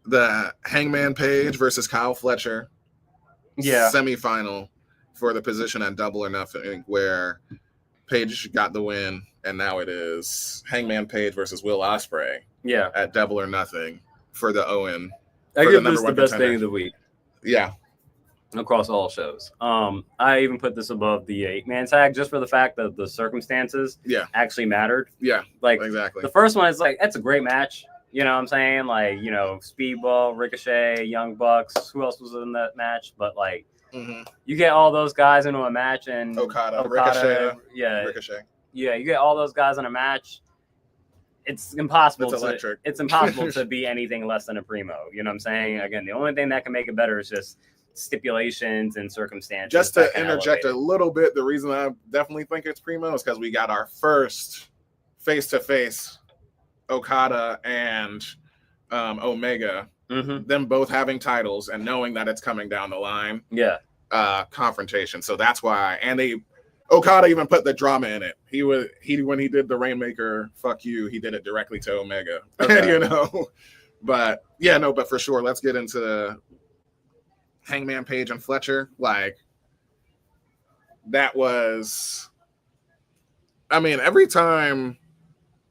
The Hangman Page versus Kyle Fletcher. Yeah. Semifinal for the position at Double or Nothing, where Page got the win, and now it is Hangman Page versus Will Ospreay. Yeah. At Double or Nothing for the Owen. I give this the best thing of the week. Yeah. Across all shows. I even put this above the 8-man tag just for the fact that the circumstances actually mattered. Yeah. Like exactly. The first one is like, that's a great match. You know what I'm saying? Like, you know, Speedball, Ricochet, Young Bucks, who else was in that match? But like you get all those guys into a match and Okada Ricochet. Yeah, you get all those guys in a match. It's impossible. It's impossible to be anything less than a primo. You know what I'm saying? Again, the only thing that can make it better is just stipulations and circumstances. Just to interject a little bit, the reason I definitely think it's primo is because we got our first face-to-face Okada and Omega, them both having titles and knowing that it's coming down the line. Confrontation. So that's why. And Okada even put the drama in it. When he did the Rainmaker, fuck you, he did it directly to Omega. You know. But but for sure, let's get into Hangman Page and Fletcher. Like, that was, I mean, every time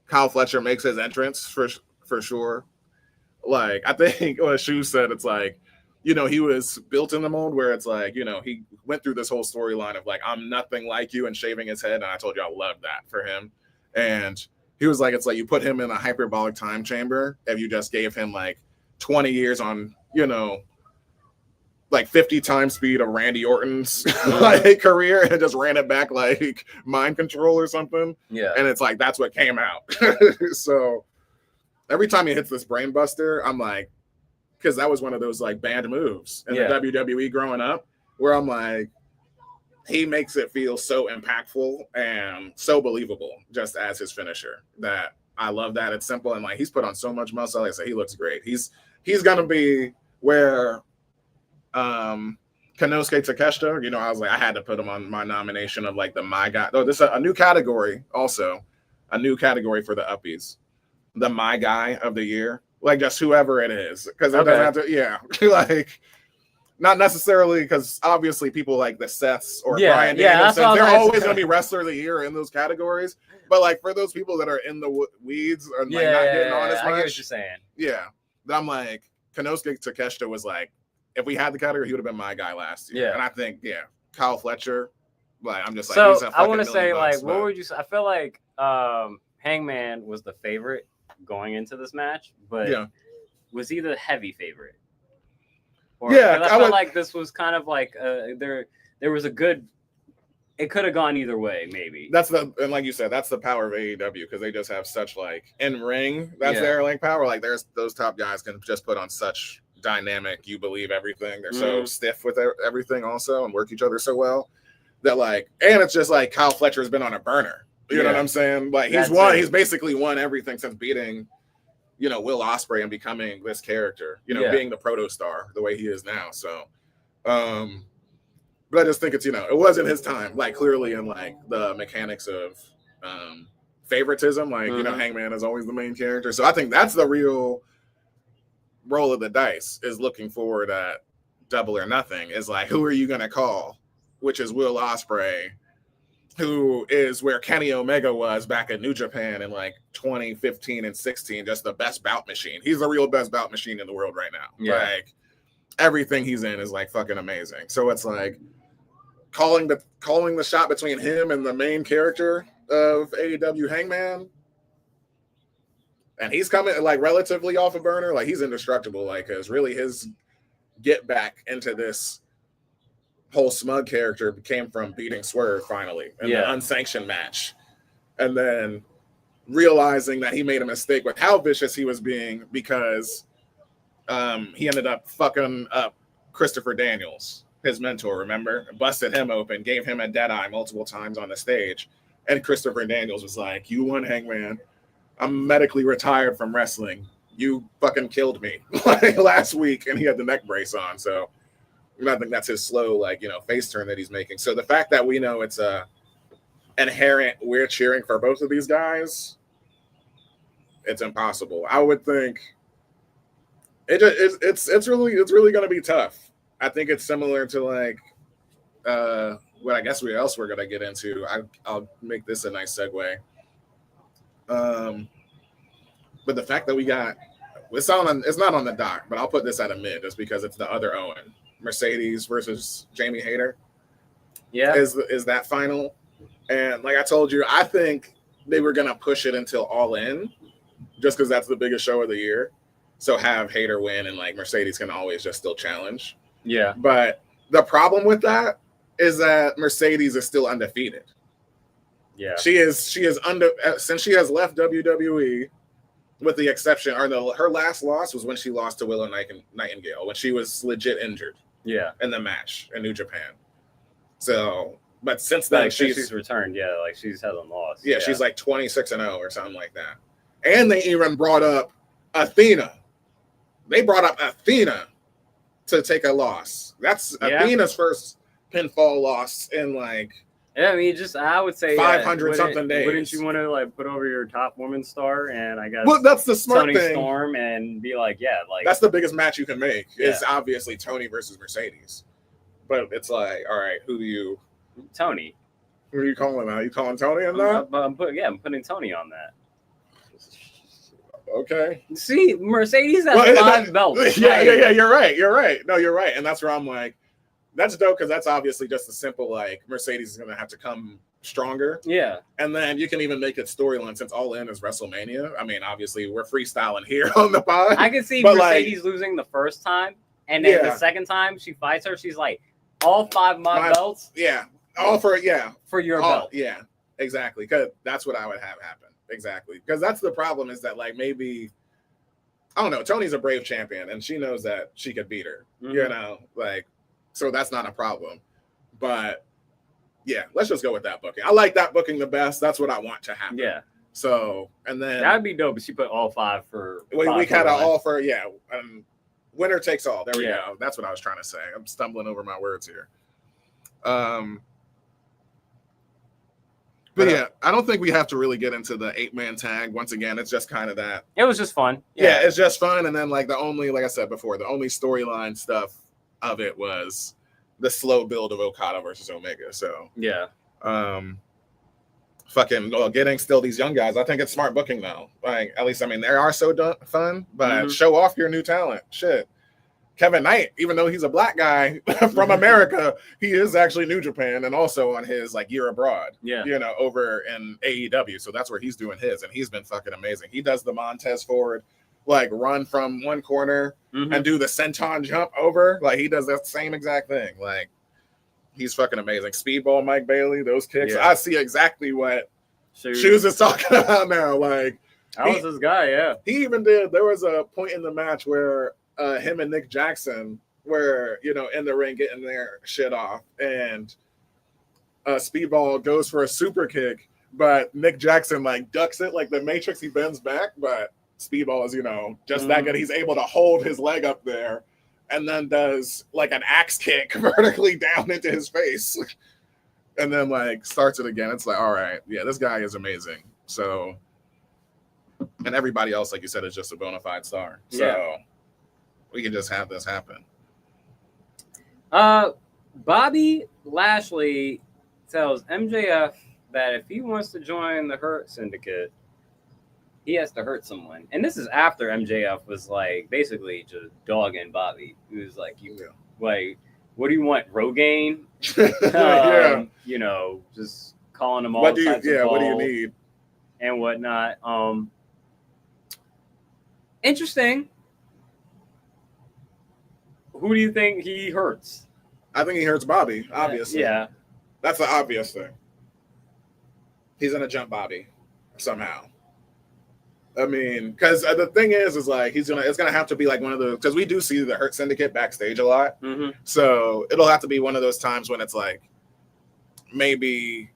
Kyle Fletcher makes his entrance, for sure, like, I think what Shu said, it's like, you know, he was built in the mold where it's like, you know, he went through this whole storyline of like, I'm nothing like you, and shaving his head, and I told you I love that for him. And he was like, it's like you put him in a hyperbolic time chamber if you just gave him like 20 years on, you know, like 50 times speed of Randy Orton's like career and just ran it back like mind control or something. Yeah. And it's like, that's what came out. So every time he hits this brain buster, I'm like, because that was one of those like banned moves in the WWE growing up, where I'm like, he makes it feel so impactful and so believable just as his finisher, that I love that. It's simple, and like, he's put on so much muscle. Like I said, he looks great. He's gonna be where Konosuke Takeshita, you know, I was like, I had to put him on my nomination of like the My Guy. Oh, this is a new category also, a new category for the uppies, the My Guy of the year. Like, just whoever it is, because it doesn't have to, like, not necessarily, because obviously people like the Seths or Bryan Danielson, they're always going to be wrestler of the year in those categories. But like, for those people that are in the weeds or like not getting on as much, I get what you're saying. Yeah, but I'm like, Konosuke Takeshita was like, if we had the category, he would have been My Guy last year. And I think, Kyle Fletcher, like, I'm just like, so he's a I want to $1 say, million, like, what would you say? I feel like Hangman was the favorite going into this match, but Yeah. was he the heavy favorite? Or, Yeah, 'cause I felt like this was kind of like there was a good. It could have gone either way, maybe. And like you said, that's the power of AEW because they just have such like in ring. That's their like power. Like there's those top guys can just put on such dynamic. You believe everything. They're so stiff with everything also and work each other so well that like. And it's just like Kyle Fletcher has been on a burner. You know what I'm saying? Like he's won. He's basically won everything since beating, Will Ospreay and becoming this character. Being the proto star the way he is now. So, but I just think it's it wasn't his time. Like clearly in like the mechanics of favoritism. Like Hangman is always the main character. So I think that's the real roll of the dice is looking forward at Double or Nothing. Is like who are you gonna call? Which is Will Ospreay. Who is where Kenny Omega was back in New Japan in like 2015 and 16, just the best bout machine. He's the real best bout machine in the world right now. Yeah. Like everything he's in is like fucking amazing. So it's like calling the shot between him and the main character of AEW Hangman. And he's coming like relatively off a burner. Like he's indestructible. Like because really his get back into this whole smug character came from beating Swerve finally in the unsanctioned match, and then realizing that he made a mistake with how vicious he was being because he ended up fucking up Christopher Daniels, his mentor. Remember, busted him open, gave him a dead eye multiple times on the stage, and Christopher Daniels was like, "You won, Hangman. I'm medically retired from wrestling. You fucking killed me like last week," and he had the neck brace on. So. I think that's his slow, face turn that he's making. So the fact that we know it's inherent, we're cheering for both of these guys, it's impossible. I would think it's really going to be tough. I think it's similar to like what I guess we're going to get into. I'll make this a nice segue. But the fact that we got it's not on the dock, but I'll put this at a mid just because it's the other Owen. Mercedes versus Jamie Hayter is that final. And like I told you, I think they were gonna push it until All In just because that's the biggest show of the year. So have Hayter win and like Mercedes can always just still challenge. Yeah. But the problem with that is that Mercedes is still undefeated. Yeah. She is since she has left WWE, with the exception, her last loss was when she lost to Willow Nightingale when she was legit injured. Yeah, in the match in New Japan. So, but since then she's returned. Yeah, like she hasn't lost. Yeah, she's like 26-0 or something like that. And they even brought up Athena. They brought up Athena to take a loss. That's Athena's first pinfall loss in like. Yeah, I mean, I would say 500 something days. Wouldn't you want to like put over your top woman star and I guess that's the smart Tony thing. Storm and be like, that's the biggest match you can make. Is obviously Tony versus Mercedes, but it's like, all right, Tony. Who are you calling now? You calling Tony on that? I'm putting Tony on that. Okay. See, Mercedes has 5 belts. Yeah. You're right. No, you're right, and that's where I'm like. That's dope because that's obviously just a simple like Mercedes is going to have to come stronger. Yeah. And then you can even make it storyline since All In is WrestleMania. I mean, obviously we're freestyling here on the pod. I can see Mercedes losing the first time and then the second time she fights her, she's like, all 5 of my belts? Yeah. All for your belt. Yeah, exactly. Because that's what I would have happen. Exactly. Because that's the problem is that like maybe, I don't know, Tony's a brave champion and she knows that she could beat her. Mm-hmm. So that's not a problem. But yeah, let's just go with that booking. I like that booking the best. That's what I want to happen. Yeah. So, and then that'd be dope if she put all 5 for. We kind of all for, winner takes all. There we go. That's what I was trying to say. I'm stumbling over my words here. But yeah, I don't think we have to really get into the 8-man tag. Once again, it's just kind of that. It was just fun. Yeah, it's just fun. And then like I said before, the only storyline stuff of it was the slow build of Okada versus Omega. So getting still these young guys. I think it's smart booking though. Like at least they are so fun, but show off your new talent. Shit, Kevin Knight, even though he's a black guy from America, he is actually New Japan and also on his like year abroad. Yeah. Over in AEW. So that's where he's doing his, and he's been fucking amazing. He does the Montez forward, like run from one corner and do the senton jump over. Like he does that same exact thing. Like he's fucking amazing. Speedball Mike Bailey, those kicks. I see exactly what Shoes is talking about now. Like that was his guy, yeah. He even did. There was a point in the match where him and Nick Jackson were, in the ring getting their shit off, and Speedball goes for a super kick, but Nick Jackson like ducks it like the Matrix. He bends back, but Speedball is, just that good. He's able to hold his leg up there, and then does like an axe kick vertically down into his face, and then like starts it again. It's like, all right, yeah, this guy is amazing. So. And everybody else, like you said, is just a bona fide star. So we can just have this happen. Bobby Lashley tells MJF that if he wants to join the Hurt Syndicate, he has to hurt someone. And this is after MJF was like basically just dogging Bobby. He was like, like, what do you want, Rogaine? Just calling him all types of balls. What do you need? And whatnot. Interesting. Who do you think he hurts? I think he hurts Bobby, obviously. Yeah. That's the obvious thing. He's going to jump Bobby somehow. I mean, because the thing is like, it's going to have to be like one of the, because we do see the Hurt Syndicate backstage a lot. Mm-hmm. So it'll have to be one of those times when it's like, maybe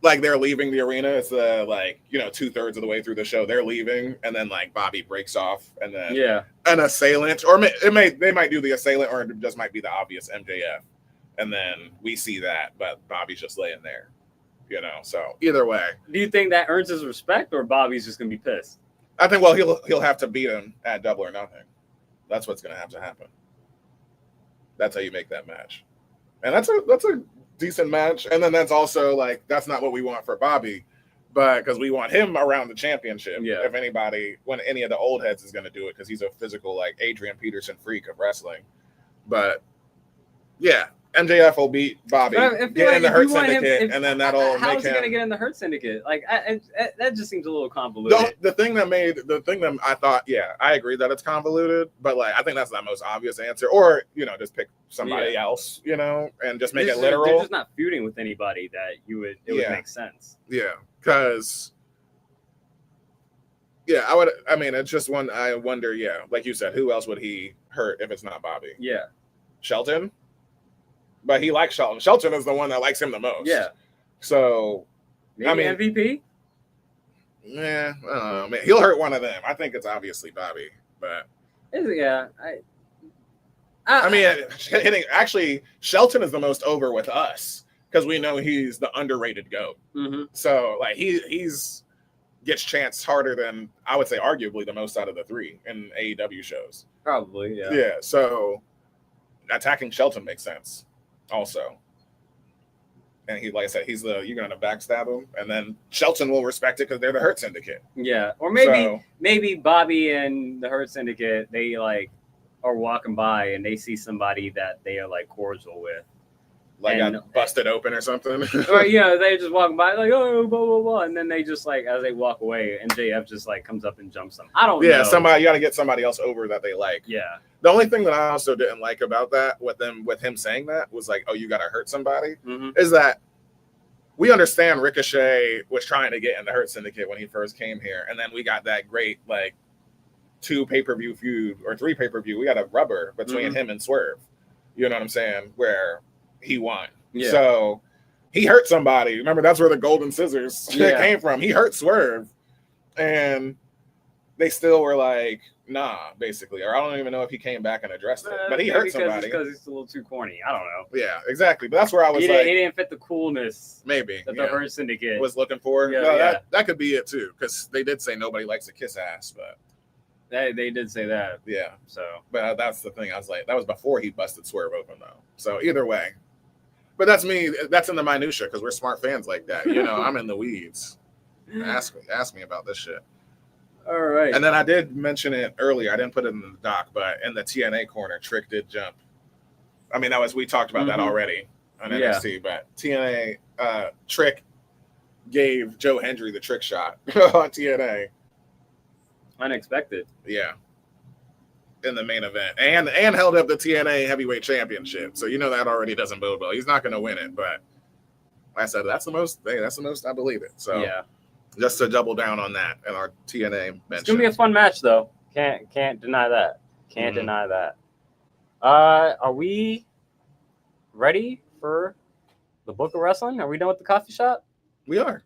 like they're leaving the arena. It's 2/3 of the way through the show. They're leaving, and then like Bobby breaks off, and then an assailant, or they might do the assailant, or it just might be the obvious MJF, and then we see that, but Bobby's just laying there, So either way, do you think that earns his respect, or Bobby's just gonna be pissed? I think he'll have to beat him at Double or Nothing. That's what's gonna have to happen. That's how you make that match, and that's a decent match. And then that's also like, that's not what we want for Bobby, but because we want him around the championship. If anybody, when any of the old heads is going to do it, because he's a physical like Adrian Peterson freak of wrestling. But MJF will beat Bobby, get in the Hurt Syndicate, and then that'll make him. How's he going to get in the Hurt Syndicate? Like, that just seems a little convoluted. The thing that I thought, I agree that it's convoluted, but like, I think that's the most obvious answer. Or, just pick somebody else, and just make it literal. They're just not feuding with anybody that it would make sense. Yeah, because, it's just one, I wonder, like you said, who else would he hurt if it's not Bobby? Yeah. Shelton? But he likes Shelton. Shelton is the one that likes him the most. Yeah. So, maybe MVP? Yeah, I don't know, man. He'll hurt one of them. I think it's obviously Bobby, but actually, Shelton is the most over with us because we know he's the underrated GOAT. Mm-hmm. So, like, he's gets chanced harder than, I would say, arguably the most out of the three in AEW shows. Probably, yeah. Yeah. So, attacking Shelton makes sense. Also, and he, like I said, you're gonna backstab him, and then Shelton will respect it because they're the Hurt Syndicate. Yeah, or maybe Bobby and the Hurt Syndicate, they like are walking by and they see somebody that they are like cordial with, like got busted open or something. Or they just walking by like, oh, blah blah blah, and then they just like, as they walk away, MJF just like comes up and jumps them. I don't know. Yeah, you got to get somebody else over that they like. Yeah. The only thing that I also didn't like about that with him saying that was like, oh, you got to hurt somebody, is that we understand Ricochet was trying to get in the Hurt Syndicate when he first came here. And then we got that great, like, 2 pay-per-view feud or 3 pay-per-view. We got a rubber between him and Swerve. You know what I'm saying? Where he won. Yeah. So he hurt somebody. Remember, that's where the golden scissors came from. He hurt Swerve. And they still were like, nah, basically. Or I don't even know if he came back and addressed it. But he hurt somebody. Because he's a little too corny. I don't know. Yeah, exactly. But that's where I was he didn't fit the coolness maybe that the Hurt Syndicate was looking for. Yeah, that could be it too. Because they did say nobody likes to kiss ass, but they did say that. Yeah. So, but that's the thing. I was like, that was before he busted Swerve open though. So either way. But that's me. That's in the minutia because we're smart fans like that. I'm in the weeds. Ask me about this shit. All right. And then I did mention it earlier. I didn't put it in the doc, but in the TNA corner, Trick did jump. I mean, we talked about that already on NXT, but TNA Trick gave Joe Hendry the trick shot on TNA. Unexpected. Yeah. In the main event. And held up the TNA Heavyweight Championship. So you know that already doesn't bode well. He's not going to win it, but like I said, that's the most I believe it. So yeah. Just to double down on that in our TNA mention. It's going to be a fun match, though. Can't deny that. Can't deny that. Are we ready for the Book of Wrestling? Are we done with the coffee shop? We are.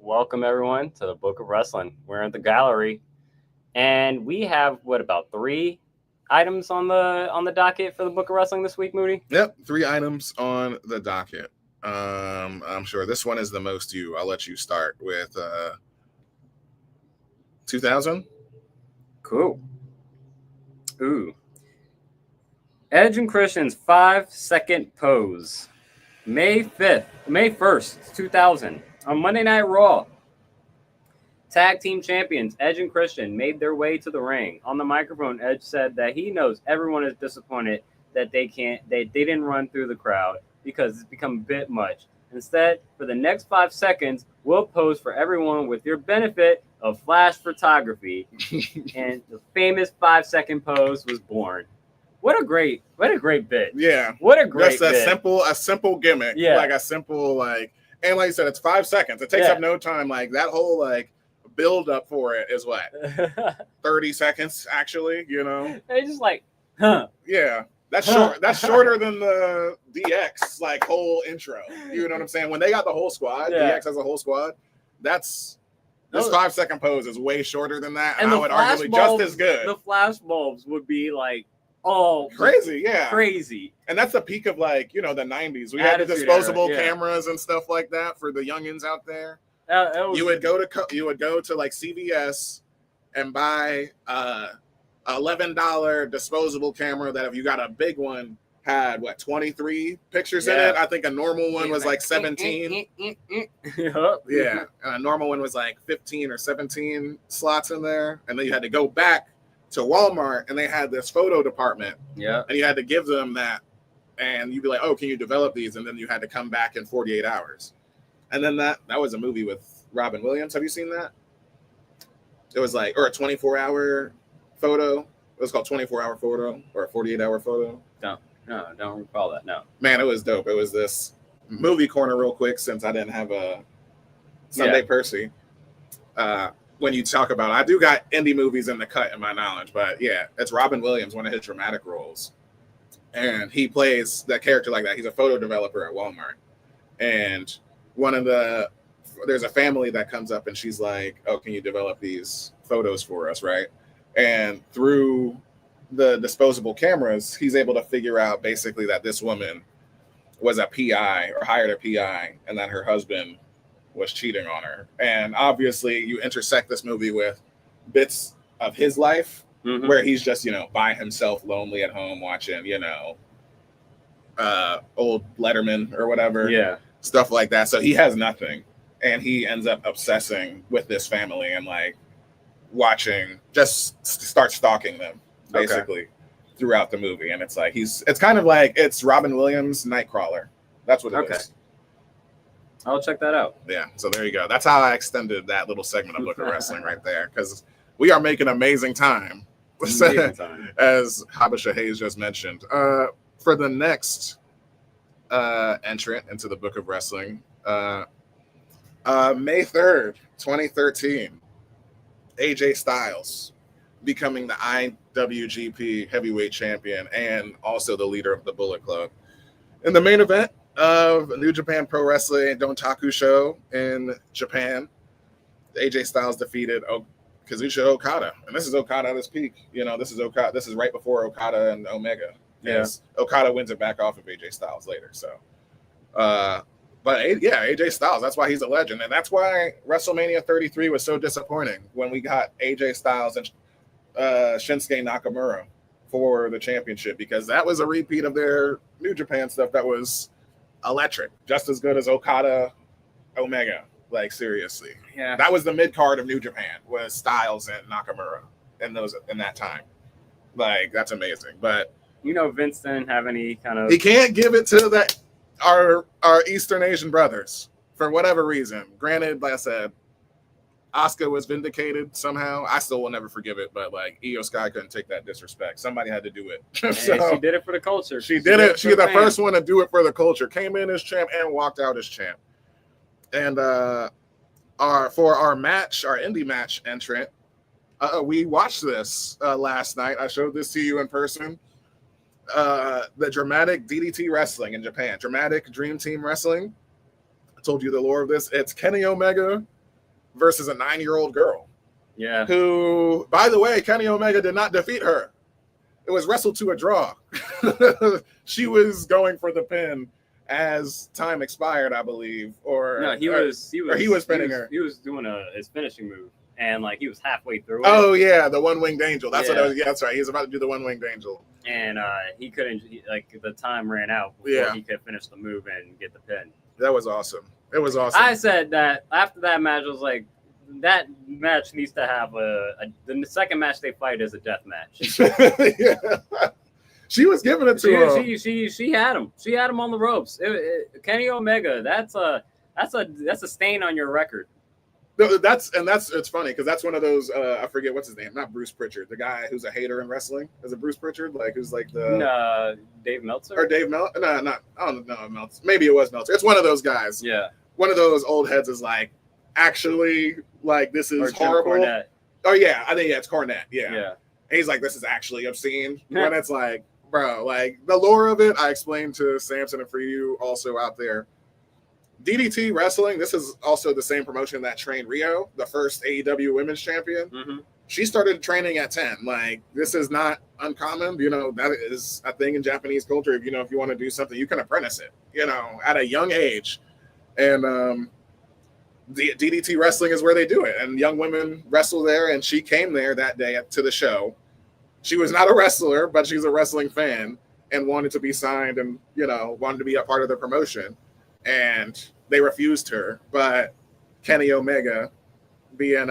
Welcome everyone to the Book of Wrestling. We're at the gallery, and we have about 3 items on the docket for the Book of Wrestling this week, Moody? Yep, 3 items on the docket. I'm sure this one is the most due. I'll let you start with 2000. Cool. Ooh. Edge and Christian's 5-second pose. May 1st, 2000. On Monday Night Raw, tag team champions Edge and Christian made their way to the ring. On the microphone, Edge said that he knows everyone is disappointed that they didn't run through the crowd because it's become a bit much. Instead, for the next 5 seconds, we'll pose for everyone with your benefit of flash photography. And the famous 5-second pose was born. What a great bit. Yeah. What a great bit. Just a simple gimmick. Yeah. Like a simple and like you said, it's 5 seconds. It takes up no time. Like that whole build up for it is what 30 seconds actually. You know, they just huh? Yeah, that's short. That's shorter than the DX whole intro. You know what I'm saying? When they got the whole squad, DX has a whole squad. This 5-second pose is way shorter than that, and I would argue just as good. The flash bulbs would be crazy, yeah, crazy. And that's the peak of the 90s. We had the disposable cameras and stuff like that for the youngins out there. You would go to CVS and buy $11 disposable camera that if you got a big one had 23 pictures in it. I think a normal one was 17. Yeah, and a normal one was 15 or 17 slots in there, and then you had to go back to Walmart and they had this photo department. Yeah. And you had to give them that, and you'd be like, "Oh, can you develop these?" And then you had to come back in 48 hours. And then that was a movie with Robin Williams. Have you seen that? It was or a 24-hour photo. It was called 24-hour photo or a 48-hour photo. No, don't recall that. No. Man, it was dope. It was this movie corner real quick since I didn't have a Sunday Percy. When you talk about it, I do got indie movies in the cut in my knowledge, but yeah, it's Robin Williams, one of his dramatic roles. And he plays that character like that. He's a photo developer at Walmart. And there's a family that comes up and she's like, "Oh, can you develop these photos for us?" Right. And through the disposable cameras, he's able to figure out basically that this woman was a PI or hired a PI and that her husband was cheating on her. And obviously you intersect this movie with bits of his life where he's just, by himself, lonely at home watching, old Letterman or whatever. Yeah. Stuff like that. So he has nothing. And he ends up obsessing with this family and just start stalking them basically throughout the movie. And it's it's kind of it's Robin Williams Nightcrawler. That's what it is. I'll check that out. Yeah, so there you go. That's how I extended that little segment of Book of Wrestling right there, because we are making amazing time, as Habasha Hayes just mentioned. For the next entrant into the Book of Wrestling, May 3rd, 2013, AJ Styles becoming the IWGP Heavyweight Champion and also the leader of the Bullet Club. In the main event of New Japan Pro Wrestling Dontaku show in Japan, AJ Styles defeated Kazuchika Okada, and this is Okada at his peak. This is Okada. This is right before Okada and Omega. Yes, Okada wins it back off of AJ Styles later. So, But AJ Styles, that's why he's a legend. And that's why WrestleMania 33 was so disappointing when we got AJ Styles and Shinsuke Nakamura for the championship, because that was a repeat of their New Japan stuff that was electric, just as good as Okada Omega. Like, seriously. Yeah. That was the mid card of New Japan, was Styles and Nakamura in that time. Like, that's amazing. But Vince didn't have any kind of. He can't give it to our Eastern Asian brothers for whatever reason. Granted, like I said, Asuka was vindicated somehow. I still will never forgive it, but like Io Sky couldn't take that disrespect. Somebody had to do it. So, she did it for the culture. She did it. She's the first one to do it for the culture. Came in as champ and walked out as champ. And for our match, our indie match entrant, we watched this last night. I showed this to you in person. The dramatic DDT wrestling in Japan, dramatic Dream Team wrestling. I told you the lore of this. It's Kenny Omega versus a 9-year-old girl. Yeah. Who, by the way, Kenny Omega did not defeat her. It was wrestled to a draw. She was going for the pin as time expired, I believe. He was pinning her. He was doing his finishing move. And like he was halfway through it. Oh yeah, the one-winged angel. That's what I was. Yeah, that's right. He was about to do the one-winged angel. And he couldn't. The time ran out before he could finish the move and get the pin. That was awesome. It was awesome. I said that after that match, I was like, that match needs to have the second match they fight is a death match. Yeah. She was giving it to him. She had him. She had him on the ropes. Kenny Omega. That's a stain on your record. It's funny because that's one of those I forget what's his name, not Bruce Pritchard, the guy who's a hater in wrestling. Is it Bruce Pritchard? Like who's like the Dave Meltzer or Dave Meltzer? No, I don't know Meltzer. Maybe it was Meltzer. It's one of those guys. Yeah, one of those old heads is like, actually, like this is horrible. Cornette. Oh yeah, I think it's Cornette. Yeah. And he's like, this is actually obscene. When it's like, bro, like the lore of it, I explained to Samson and for you also out there. DDT Wrestling, this is also the same promotion that trained Rio, the first AEW Women's Champion. Mm-hmm. She started training at 10. Like, this is not uncommon. That is a thing in Japanese culture. If you want to do something, you can apprentice it, at a young age. And the DDT Wrestling is where they do it. And young women wrestle there. And she came there that day to the show. She was not a wrestler, but she's a wrestling fan and wanted to be signed and, wanted to be a part of the promotion. And they refused her, but Kenny Omega, being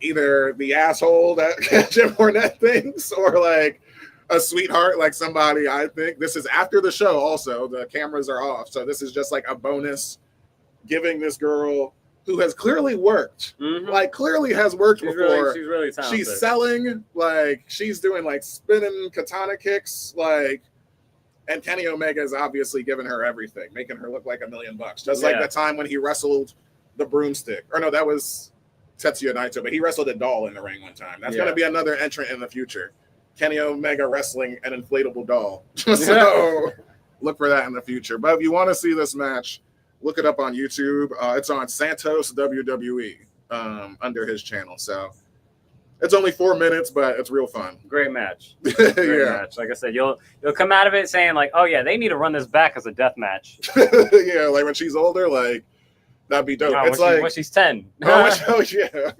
either the asshole that Jim Cornette thinks or like a sweetheart, like somebody, I think this is after the show. Also, the cameras are off, so this is just like a bonus, giving this girl who has clearly worked, clearly has worked before. She's really talented. She's selling, like she's doing like spinning katana kicks, like. And Kenny Omega is obviously giving her everything, making her look like $1 million. Just like the time when he wrestled the broomstick. Or no, that was Tetsuya Naito, but he wrestled a doll in the ring one time. That's going to be another entrant in the future. Kenny Omega wrestling an inflatable doll. So look for that in the future. But if you want to see this match, look it up on YouTube. It's on Santos WWE under his channel. So it's only 4 minutes, but it's real fun. Great match. Great match. Like I said, you'll come out of it saying like, oh yeah, they need to run this back as a death match. Yeah, like when she's older, like that'd be dope. It's when she's 10. Oh yeah.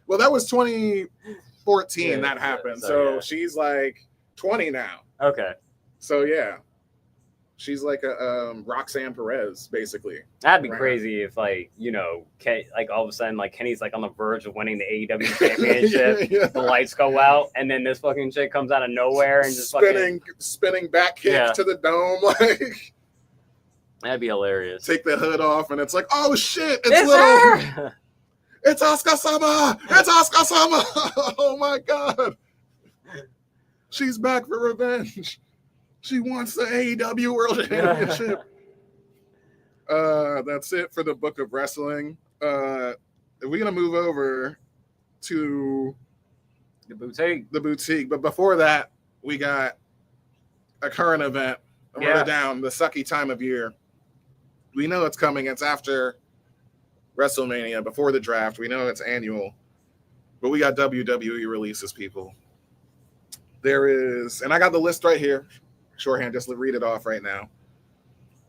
Well, that was 2014 that happened. So she's like 20 now. Okay. So yeah. She's like a Roxanne Perez, basically. That'd be crazy if, like, all of a sudden, like, Kenny's, like, on the verge of winning the AEW championship. The lights go out, and then this fucking chick comes out of nowhere and just spinning back kick to the dome. Like, that'd be hilarious. Take the hood off, and it's like, oh, shit, it's little. Her! It's Asuka-sama! It's Asuka-sama! Oh, my God. She's back for revenge. She wants the AEW World Championship. That's it for the Book of Wrestling. We're going to move over to the boutique. But before that, we got a current event. I wrote it down, the sucky time of year. We know it's coming. It's after WrestleMania, before the draft. We know it's annual. But we got WWE releases, people. There is, and I got the list right here. Shorthand, just read it off right now.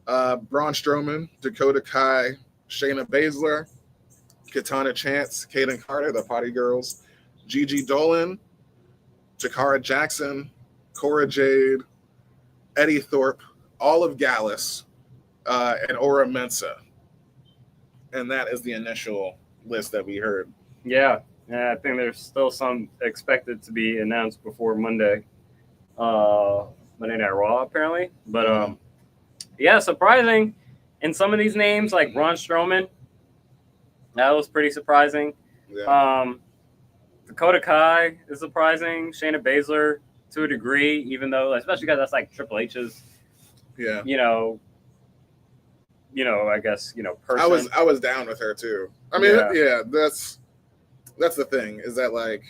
Braun Strowman, Dakota Kai, Shayna Baszler, Katana Chance, Kaden Carter, the Potty Girls, Gigi Dolan, Takara Jackson, Cora Jade, Eddie Thorpe, all of Gallus, and Aura Mensa. And that is the initial list that we heard. Yeah, I think there's still some expected to be announced before Monday Night Raw, apparently. But yeah, surprising. In some of these names, like Braun Strowman, that was pretty surprising. Yeah. Dakota Kai is surprising. Shayna Baszler to a degree, even though, especially because that's like Triple H's. Yeah. I guess person. I was down with her too. I mean, yeah, that's the thing is that like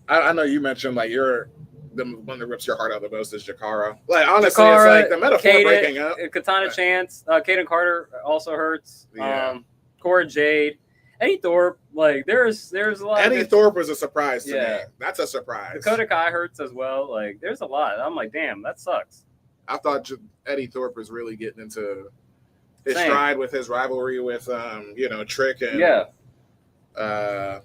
I know you mentioned like you're the one that rips your heart out the most is Jakara. Like honestly, it's like the metaphor breaking up. Katana Chance, Kaden Carter also hurts. Yeah. Cora Jade, Eddie Thorpe. Like there's a lot. Eddie Thorpe was a surprise to me. That's a surprise. Dakota Kai hurts as well. Like there's a lot. I'm like, damn, that sucks. I thought Eddie Thorpe was really getting into his stride with his rivalry with Trick and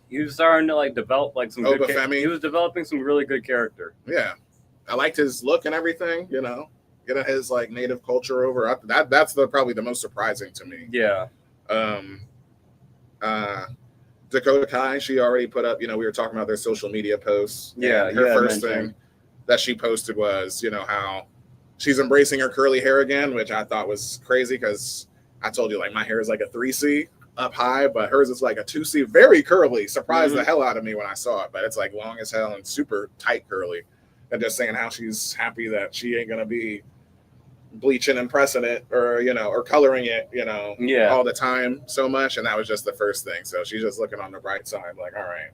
he was starting to like develop like some good he was developing some really good character. Yeah. I liked his look and everything, getting his like native culture over. That's probably the most surprising to me. Yeah. Dakota Kai, she already put up, we were talking about their social media posts. Yeah. Her first thing that she posted was, how she's embracing her curly hair again, which I thought was crazy because I told you like my hair is like a 3C up high, but hers is like a 2C, very curly. Surprised the hell out of me when I saw it, but it's like long as hell and super tight curly. And just saying how she's happy that she ain't gonna be bleaching and pressing it or coloring it, all the time so much. And that was just the first thing. So she's just looking on the bright side, like, all right.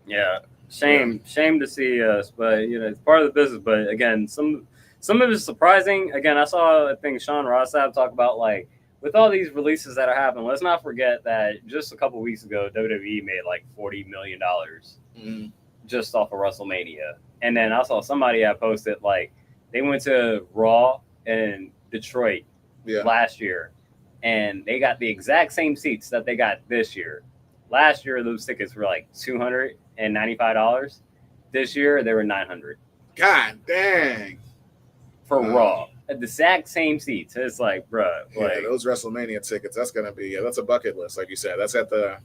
Yeah. Shame to see us, but it's part of the business. But again, some of it is surprising. Again, I saw I think Sean Rossap talk about like with all these releases that are happening, let's not forget that just a couple weeks ago, WWE made like $40 million just off of WrestleMania. And then I saw somebody I posted like they went to Raw in Detroit last year, and they got the exact same seats that they got this year. Last year, those tickets were like $295. This year, they were $900. God dang. For Raw. At the exact same seats. It's like, bruh. Like, those WrestleMania tickets, that's going to be, that's a bucket list, like you said. That's at the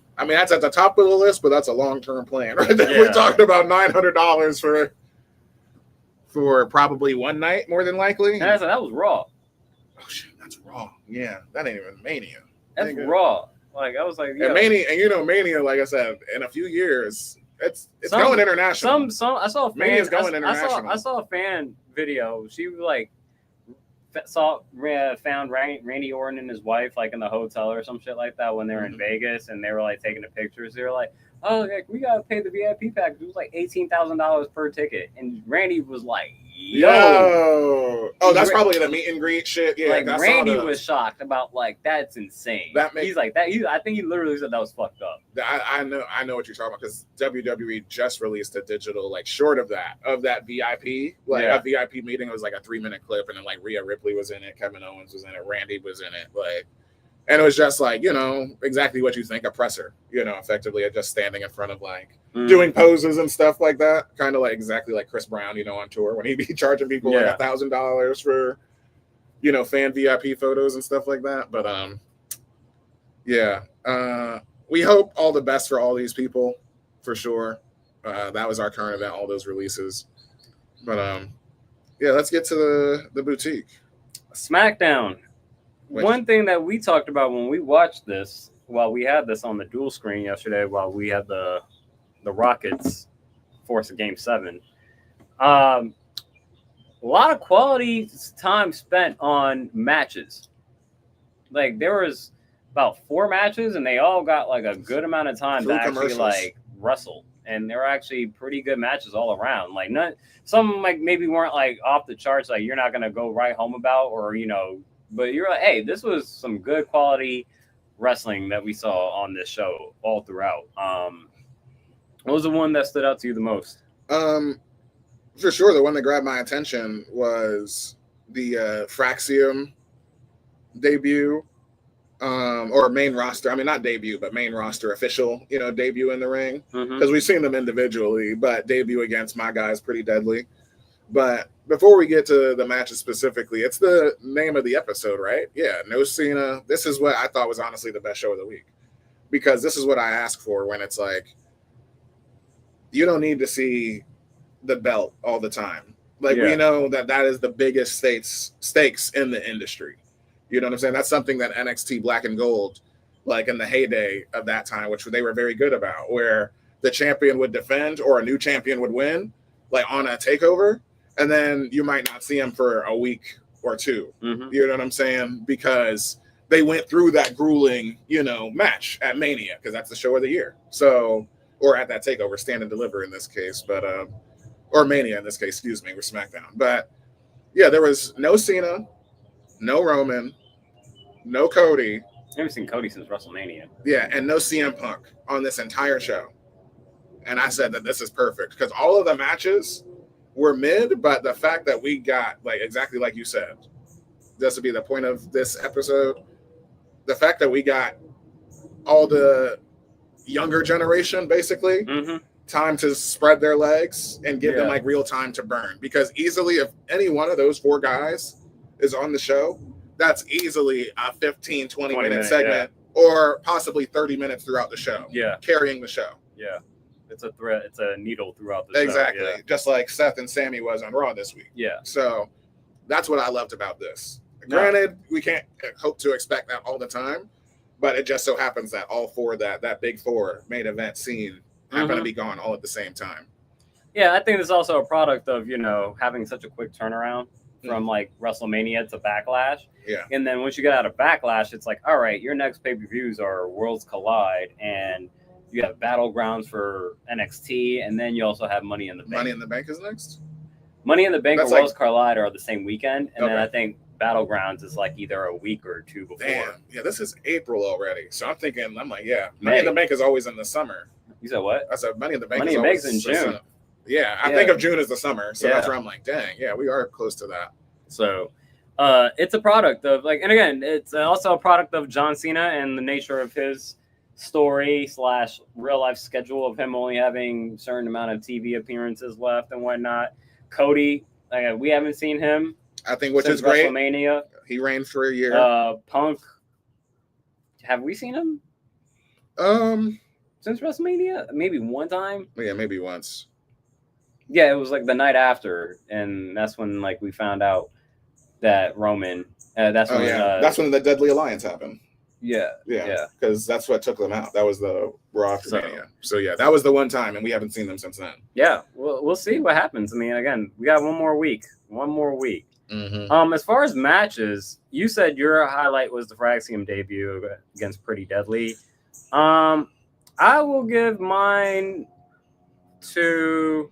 top of the list, but that's a long-term plan, right? Yeah. We're talking about $900 for probably one night, more than likely. And that was Raw. Oh, shit, that's Raw. Yeah, that ain't even Mania. That's Raw. Like, I was like, yeah. And Mania, like I said, in a few years, it's going international. I saw a fan. Mania's going international. I saw a fan video. She like found Randy Orton and his wife like in the hotel or some shit like that when they were in Vegas, and they were like taking the pictures. They were like, "Oh, like, we gotta pay the VIP package." It was like $18,000 per ticket, and Randy was like, "Yo, oh, that's probably the meet and greet shit." Yeah, like Randy was shocked about like that's insane. He's like that. I think he literally said that was fucked up. I know what you're talking about because WWE just released a digital like short of that VIP a VIP meeting. It was like a 3-minute clip, and then like Rhea Ripley was in it, Kevin Owens was in it, Randy was in it, like. And it was just like, exactly what you think, a presser, effectively just standing in front of like doing poses and stuff like that. Kind of like exactly like Chris Brown, on tour when he'd be charging people like $1,000 for, fan VIP photos and stuff like that. But we hope all the best for all these people for sure. That was our current event, all those releases. But let's get to the boutique. SmackDown. One thing that we talked about when we watched this, while we had this on the dual screen yesterday, while we had the Rockets force a Game 7, a lot of quality time spent on matches. Like there was about 4 matches, and they all got like a good amount of time to actually like wrestle, and they were actually pretty good matches all around. Like some like maybe weren't like off the charts, like you're not gonna go right home about, or But you're like, hey, this was some good quality wrestling that we saw on this show all throughout. What was the one that stood out to you the most? For sure, the one that grabbed my attention was the Fraxium debut, or main roster. I mean, not debut, but main roster official, debut in the ring. Because we've seen them individually, but debut against my guys, Pretty Deadly. But before we get to the matches specifically, it's the name of the episode, right? Yeah, no Cena. This is what I thought was honestly the best show of the week. Because this is what I ask for when it's like, you don't need to see the belt all the time. Like, we know that is the biggest stakes in the industry. You know what I'm saying? That's something that NXT Black and Gold, like in the heyday of that time, which they were very good about, where the champion would defend or a new champion would win, like on a takeover, and then you might not see him for a week or two. You know what I'm saying? Because they went through that grueling, match at Mania, because that's the show of the year. So, or at that takeover, Stand and Deliver in this case, but or Mania in this case, excuse me, we're SmackDown. But yeah, there was no Cena, no Roman, no Cody. I haven't seen Cody since WrestleMania. Yeah, and no CM Punk on this entire show. And I said that this is perfect because all of the matches were mid, but the fact that we got, like, exactly like you said, this would be the point of this episode, the fact that we got all the younger generation, basically, time to spread their legs and give them, like, real time to burn. Because easily, if any one of those four guys is on the show, that's easily a 15, 20 minute segment or possibly 30 minutes throughout the show. Yeah. Carrying the show. Yeah. It's a thread. It's a needle throughout the show. Exactly. Just like Seth and Sammy was on Raw this week. Yeah. So that's what I loved about this. Granted, we can't hope to expect that all the time, but it just so happens that all four, that big four main event scene happen to be gone all at the same time. Yeah, I think it's also a product of, having such a quick turnaround from like WrestleMania to Backlash. Yeah. And then once you get out of Backlash, it's like, all right, your next pay-per-views are Worlds Collide, and you have Battlegrounds for NXT, and then you also have Money in the Bank. Money in the Bank is next? Money in the Bank That's or Worlds Collide are the same weekend, and then Okay. I think Battlegrounds is like either a week or two before. Damn. Yeah, this is April already. So I'm thinking, Money in the Bank is always in the summer. You said what? I said Money in the Bank Money is in always in June. Yeah, I think of June as the summer. So that's where I'm like, dang, yeah, we are close to that. So it's a product of, like, and again, it's also a product of John Cena and the nature of his story / real life schedule of him only having a certain amount of TV appearances left and whatnot. Cody, we haven't seen him. I think, which since is great. WrestleMania. He reigned for a year. Punk, have we seen him since WrestleMania? Maybe one time. Yeah, maybe once. Yeah, it was like the night after, and that's when like we found out that Roman. That's when the Deadly Alliance happened. Yeah. Because that's what took them out. That was the Raw after Mania. So yeah, that was the one time, and we haven't seen them since then. Yeah, we'll see what happens. I mean, again, we got one more week. As far as matches, you said your highlight was the Fraxium debut against Pretty Deadly. I will give mine to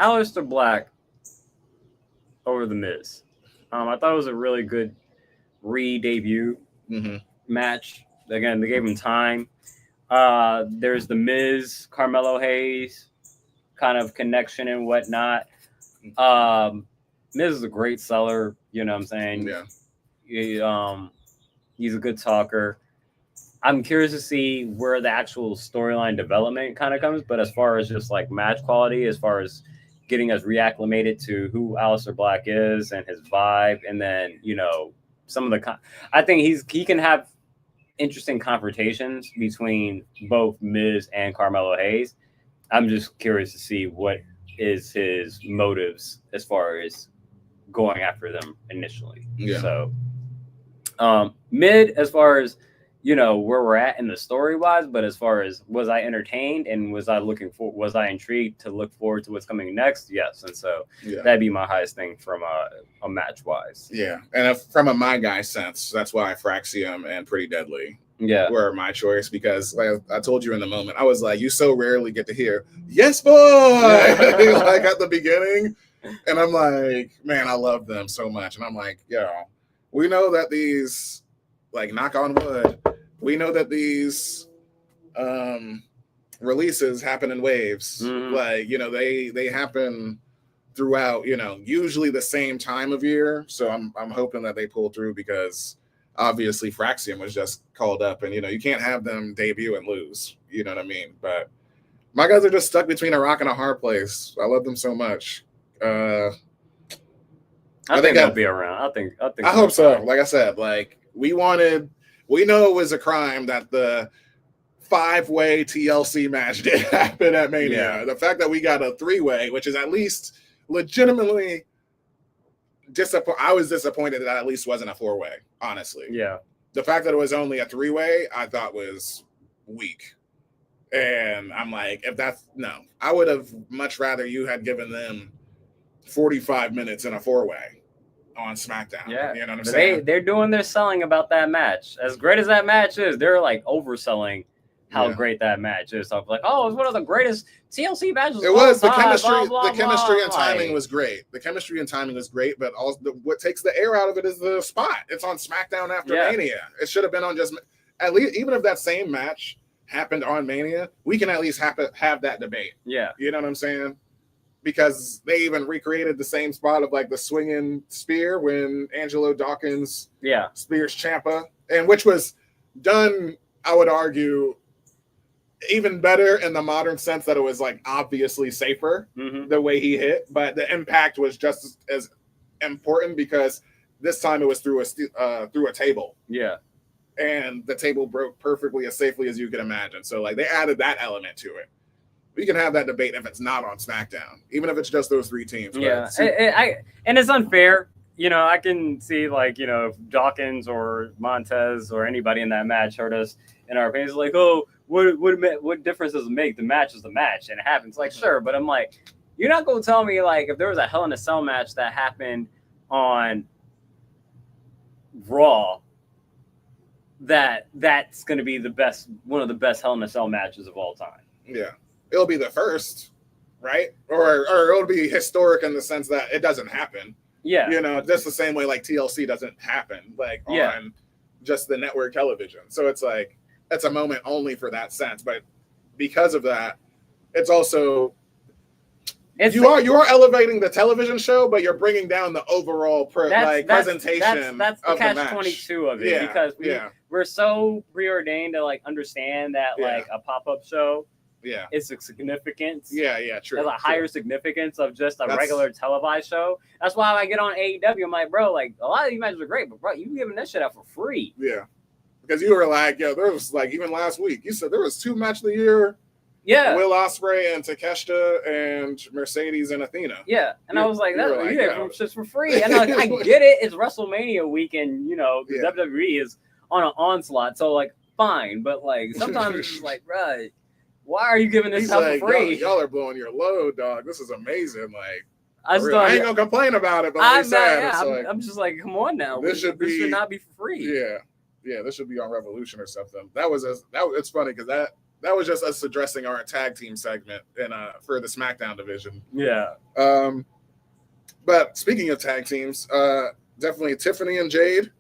Aleister Black over The Miz. I thought it was a really good re-debut match. Again, they gave him time. There's The Miz, Carmelo Hayes kind of connection and whatnot. Miz is a great seller, you know what I'm saying? Yeah. He's a good talker. I'm curious to see where the actual storyline development kind of comes, but as far as just like match quality, as far as getting us reacclimated to who Aleister Black is and his vibe, and then, some of the I think he can have interesting confrontations between both Miz and Carmelo Hayes. I'm just curious to see what is his motives as far as going after them initially. Yeah. So mid as far as where we're at in the story wise, but as far as was I entertained and was I intrigued to look forward to what's coming next? Yes. And so that'd be my highest thing from a match wise. Yeah. And from a my guy sense, that's why Fraxium and Pretty Deadly were my choice, because like I told you in the moment, I was like, you so rarely get to hear yes boy like at the beginning, and I'm like, man, I love them so much. And I'm like, we know that these, like, knock on wood, we know that these releases happen in waves. Like, they happen throughout, usually the same time of year. So I'm hoping that they pull through, because obviously Fraxium was just called up, and you can't have them debut and lose. You know what I mean? But my guys are just stuck between a rock and a hard place. I love them so much. I think they'll be around. I think. I hope so. Like I said, we know it was a crime that the 5-way TLC match did happen at Mania. Yeah. The fact that we got a 3-way, which is at least legitimately disappointed. I was disappointed that at least wasn't a 4-way, honestly. Yeah. The fact that it was only a 3-way, I thought was weak. And I'm like, I would have much rather you had given them 45 minutes in a 4-way on SmackDown. Yeah. You know what I'm saying? They're doing their selling about that match. As great as that match is, they're like overselling how great that match is. So I'm like, oh, it's one of the greatest TLC matches. It was the chemistry. Blah, blah, the chemistry blah. and timing was great. The chemistry and timing was great, but also what takes the air out of it is the spot. It's on SmackDown after Mania. It should have been on just at least, even if that same match happened on Mania, we can at least have that debate. Yeah, you know what I'm saying? Because they even recreated the same spot of the swinging spear when Angelo Dawkins spears Ciampa, and which was done, I would argue, even better in the modern sense that it was obviously safer the way he hit, but the impact was just as important because this time it was through a table. Yeah. And the table broke perfectly as safely as you could imagine. So they added that element to it. We can have that debate if it's not on SmackDown, even if it's just those 3 teams. Yeah. And it's unfair. I can see if Dawkins or Montez or anybody in that match hurt us in our opinions, what difference does it make? The match is the match, and it happens. Sure, but I'm like, you're not gonna tell me if there was a Hell in a Cell match that happened on Raw, that's gonna be one of the best Hell in a Cell matches of all time. Yeah, it'll be the first, right? Or it'll be historic in the sense that it doesn't happen. Yeah, just the same way TLC doesn't happen on just the network television. So it's it's a moment only for that sense, but because of that, it's also you are elevating the television show, but you're bringing down the overall presentation. That's the catch-22 of it, because we're so preordained to understand that a pop-up show is a significance. True. Has a higher significance of just a regular televised show. That's why I get on AEW. I'm like, bro, a lot of these matches are great, but bro, you giving this shit out for free. Yeah. Because you were there was even last week, you said there was 2 match of the year. Yeah. Will Ospreay and Takeshita and Mercedes and Athena. Yeah. And I was like, that's just for free. And I get it. It's WrestleMania weekend, the WWE is on an onslaught. So fine. But sometimes it's just right, why are you giving this out for free? Y'all are blowing your load, dog. This is amazing. I ain't gonna complain about it, but I'm just come on now. This should not be for free. Yeah, this should be on Revolution or something. It's funny because that was just us addressing our tag team segment for the SmackDown division. Yeah. But speaking of tag teams, definitely Tiffany and Jade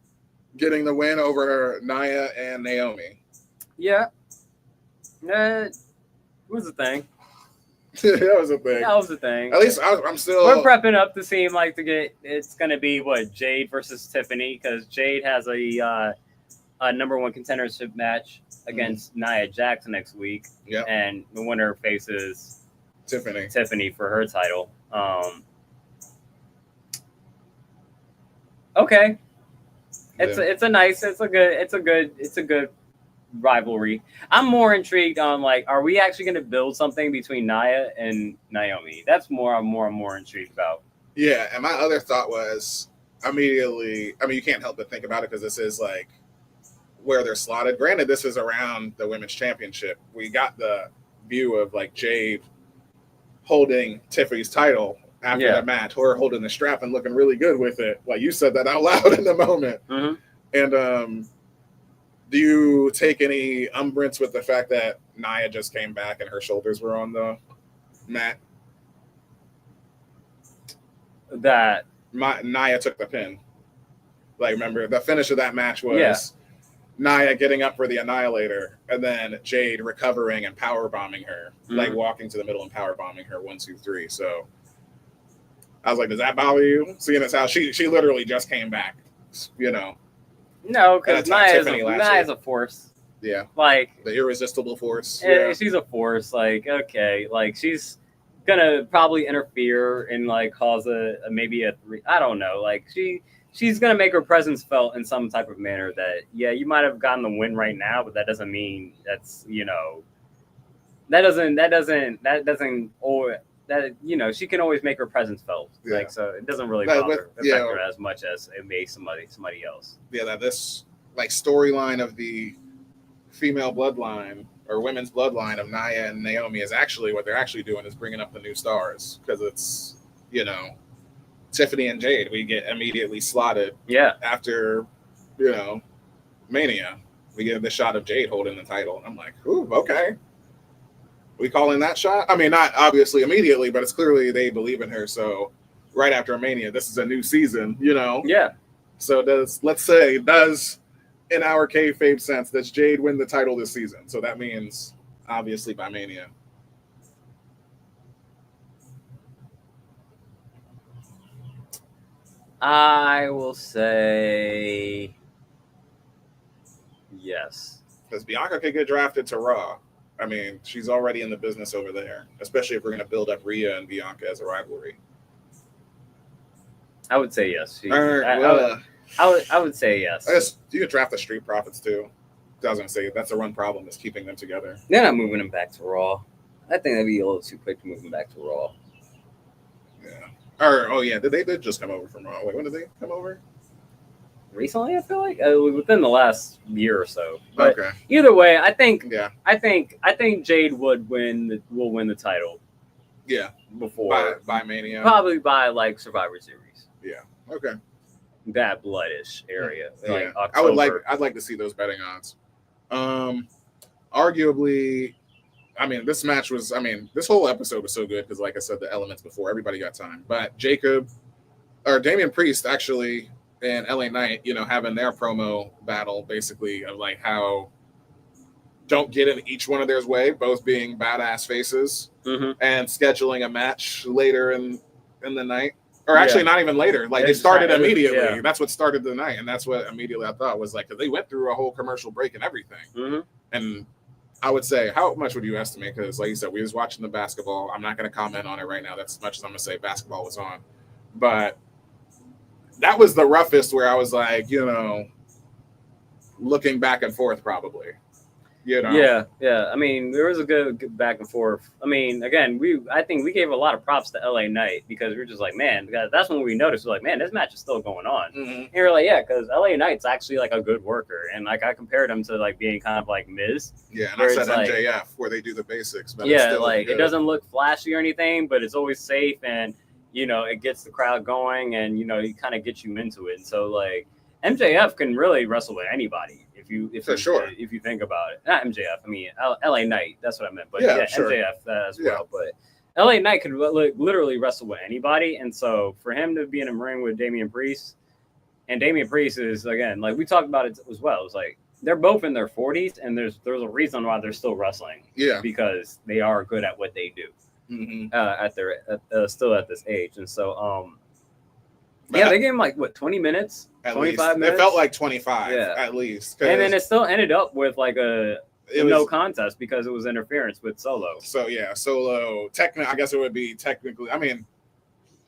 getting the win over Nia and Naomi. Yeah. That was the thing. That was a thing. At least I'm still. We're prepping up to seem it's going to be Jade versus Tiffany, because Jade has a number 1 contendership match against Nia Jax next week. Yeah. And the winner faces Tiffany for her title. Okay. It's a good rivalry. I'm more intrigued on are we actually going to build something between Nia and Naomi? That's I'm more intrigued about. Yeah, and my other thought was immediately, you can't help but think about it because this is where they're slotted. Granted, this is around the women's championship. We got the view of Jade holding Tiffany's title after the match, or holding the strap and looking really good with it. You said that out loud in the moment. Mm-hmm. And do you take any umbrance with the fact that Nia just came back and her shoulders were on the mat? That Nia took the pin. Remember, the finish of that match was Nia getting up for the Annihilator, and then Jade recovering and power bombing her, walking to the middle and power bombing her 1, 2, 3. So I was like, does that bother you? Seeing as how she literally just came back, you know. No, because Tiffany Nia's a force. Yeah. Like the irresistible force. Yeah. She's a force. Like, okay, like she's gonna probably interfere and like cause maybe a 3. I don't know. Like she's gonna make her presence felt in some type of manner that you might have gotten the win right now, but that doesn't mean that's she can always make her presence felt. Yeah. Like, so it doesn't really affect her as much as it may somebody else. Yeah, that this like storyline of the female bloodline or women's bloodline of Nia and Naomi is actually what they're actually doing is bringing up the new stars, because it's Tiffany and Jade. We get immediately slotted. Yeah. After Mania, we get the shot of Jade holding the title. I'm like, ooh, okay. We calling that shot? I mean, not obviously immediately, but it's clearly they believe in her. So right after Mania, this is a new season, Yeah. So does in our kayfabe sense, does Jade win the title this season? So that means obviously by Mania. I will say yes. Because Bianca could get drafted to Raw. I mean, she's already in the business over there, especially if we're going to build up Rhea and Bianca as a rivalry. I would say yes. I would say yes. I guess you could draft the Street Profits too. I was going to say that's the one problem is keeping them together. They're not moving them back to Raw. I think that'd be a little too quick to move them back to Raw. Yeah. They did just come over from Raw. Wait, when did they come over? Recently, I feel like within the last year or so. But okay. Either way, I think Jade will win the title. Yeah. Before by Mania. Probably by like Survivor Series. Yeah. Okay. That bloodish area. Yeah. Like October. I'd like to see those betting odds. Arguably, I mean, this whole episode was so good because, like I said, the elements before, everybody got time. But Damian Priest actually and LA Knight, having their promo battle basically of like how don't get in each one of theirs way, both being badass faces, and scheduling a match later in the night. Or actually not even later. Like they started immediately. Yeah. That's what started the night. And that's what immediately I thought was like, because they went through a whole commercial break and everything. Mm-hmm. And I would say, how much would you estimate? Because like you said, we was watching the basketball. I'm not going to comment on it right now. That's as much as I'm going to say basketball was on. But that was the roughest where I was like, looking back and forth probably. Yeah. I mean, there was a good back and forth. I mean, again, I think we gave a lot of props to LA Knight because we were just like, man, that's when we noticed. We're like, man, this match is still going on. Mm-hmm. And you're like, yeah, because LA Knight's actually like a good worker, and like I compared him to like being kind of like Miz. Yeah, and I said MJF where they do the basics. But yeah, like it doesn't look flashy or anything, but it's always safe, and it gets the crowd going, and it kind of gets you into it. And so like MJF can really wrestle with anybody. If you think about it, not MJF. I mean, LA Knight. That's what I meant. But sure. MJF as well. But LA Knight could literally wrestle with anybody, and so for him to be in a ring with Damian Priest, and Damian Priest is again like we talked about it as well. It's like they're both in their 40s, and there's a reason why they're still wrestling. Yeah, because they are good at what they do. Mm-hmm. Still at this age, and so they gave him like 20 minutes, 25 minutes. It felt like 25 at least, and then it still ended up with like no contest because it was interference with Solo. So Solo. Technically, I guess it would be technically. I mean,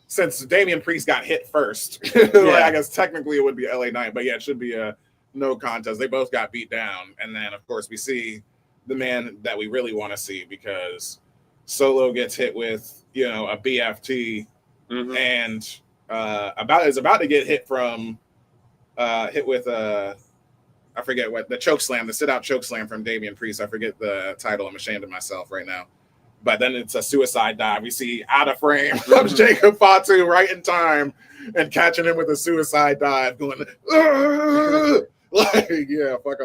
since Damian Priest got hit first, I guess technically it would be LA Knight. But it should be a no contest. They both got beat down, and then of course we see the man that we really want to see because Solo gets hit with a BFT and. Is about to get hit with I forget what the choke slam, the sit out choke slam from Damian Priest. I forget the title. I'm ashamed of myself right now. But then it's a suicide dive. We see out of frame comes Jacob Fatu right in time and catching him with a suicide dive, going fucking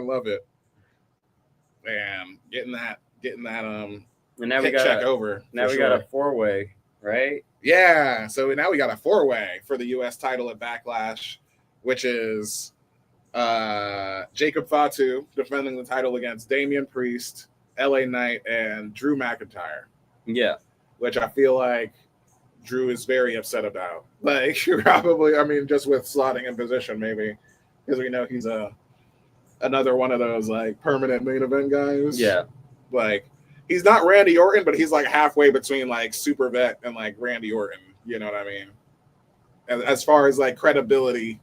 love it. And getting that and now we got check over. Now we got a 4-way, right? Yeah, so now we got a 4-way for the U.S. title at Backlash, which is Jacob Fatu defending the title against Damian Priest, LA Knight, and Drew McIntyre. Yeah. Which I feel like Drew is very upset about. Like, probably, I mean, just with slotting in position, maybe, because we know he's another one of those like permanent main event guys. Yeah. Like, he's not Randy Orton, but he's like halfway between like Super Vet and like Randy Orton. You know what I mean? As far as like credibility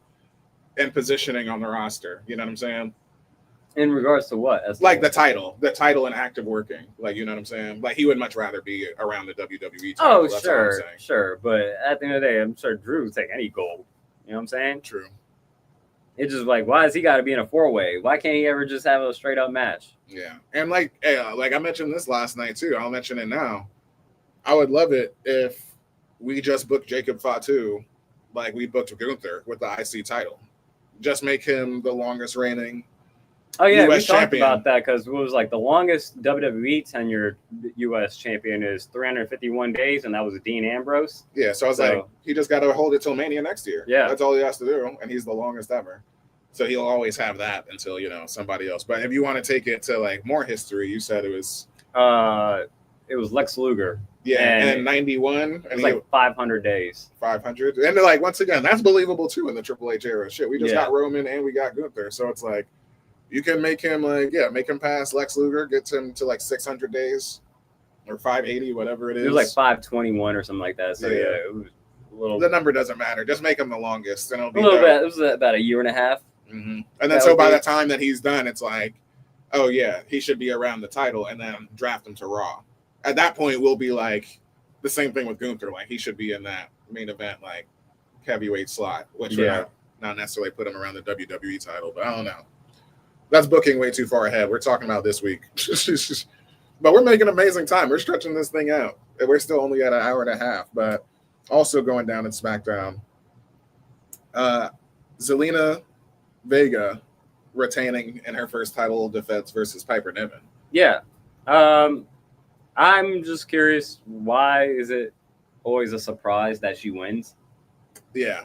and positioning on the roster, you know what I'm saying? In regards to what? Like the title and active working. Like, you know what I'm saying? Like, he would much rather be around the WWE title. Oh, That's sure. But at the end of the day, I'm sure Drew would take any gold. You know what I'm saying? True. It's just like, why does he got to be in a 4-way? Why can't he ever just have a straight up match? Yeah. And like I mentioned this last night too. I'll mention it now. I would love it if we just booked Jacob Fatu like we booked Gunther with the IC title. Just make him the longest reigning Oh yeah, US we talked champion. about that because it was like the longest WWE tenured US champion is 351 days, and that was Dean Ambrose. Yeah, so I was like, he just got to hold it till Mania next year. Yeah, that's all he has to do, and he's the longest ever. So he'll always have that until somebody else. But if you want to take it to like more history, you said it was Lex Luger. Yeah, and 91, and it was like 500 days. 500, and they're like, once again, that's believable too in the Triple H era. Shit, we just got Roman and we got Gunther, so it's like. You can make him make him pass Lex Luger, gets him to like 600 days or 580, whatever it is. It was like 521 or something like that. So it was a little. The number doesn't matter. Just make him the longest, and it'll be a little bit. It was about a year and a half. Mm-hmm. And then so by the time that he's done, it's like, oh yeah, he should be around the title, and then draft him to Raw. At that point, we'll be like the same thing with Gunther. Like he should be in that main event, like heavyweight slot, which would not necessarily put him around the WWE title, but I don't know. That's booking way too far ahead. We're talking about this week. But we're making amazing time. We're stretching this thing out. We're still only at an hour and a half, but also going down in SmackDown. Zelina Vega retaining in her first title defense versus Piper Niven. Yeah. I'm just curious, why is it always a surprise that she wins? Yeah.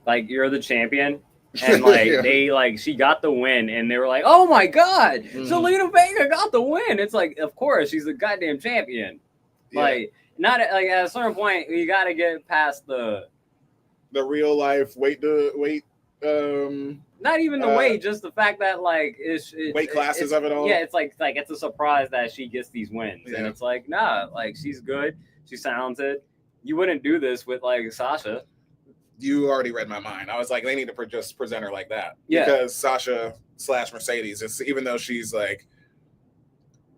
Like, you're the champion. And like she got the win, and they were like, "Oh my god, Zelina Vega got the win!" It's like, of course, she's the goddamn champion. Yeah. Like, not like at a certain point, you got to get past the real life weight. Not even the weight, just the fact that like it's weight classes of it all. Yeah, it's like it's a surprise that she gets these wins, and it's like, nah, like she's good, she's talented. You wouldn't do this with like Sasha. You already read my mind. I was like, they need to just present her like that. Yeah. Because Sasha / Mercedes, even though she's like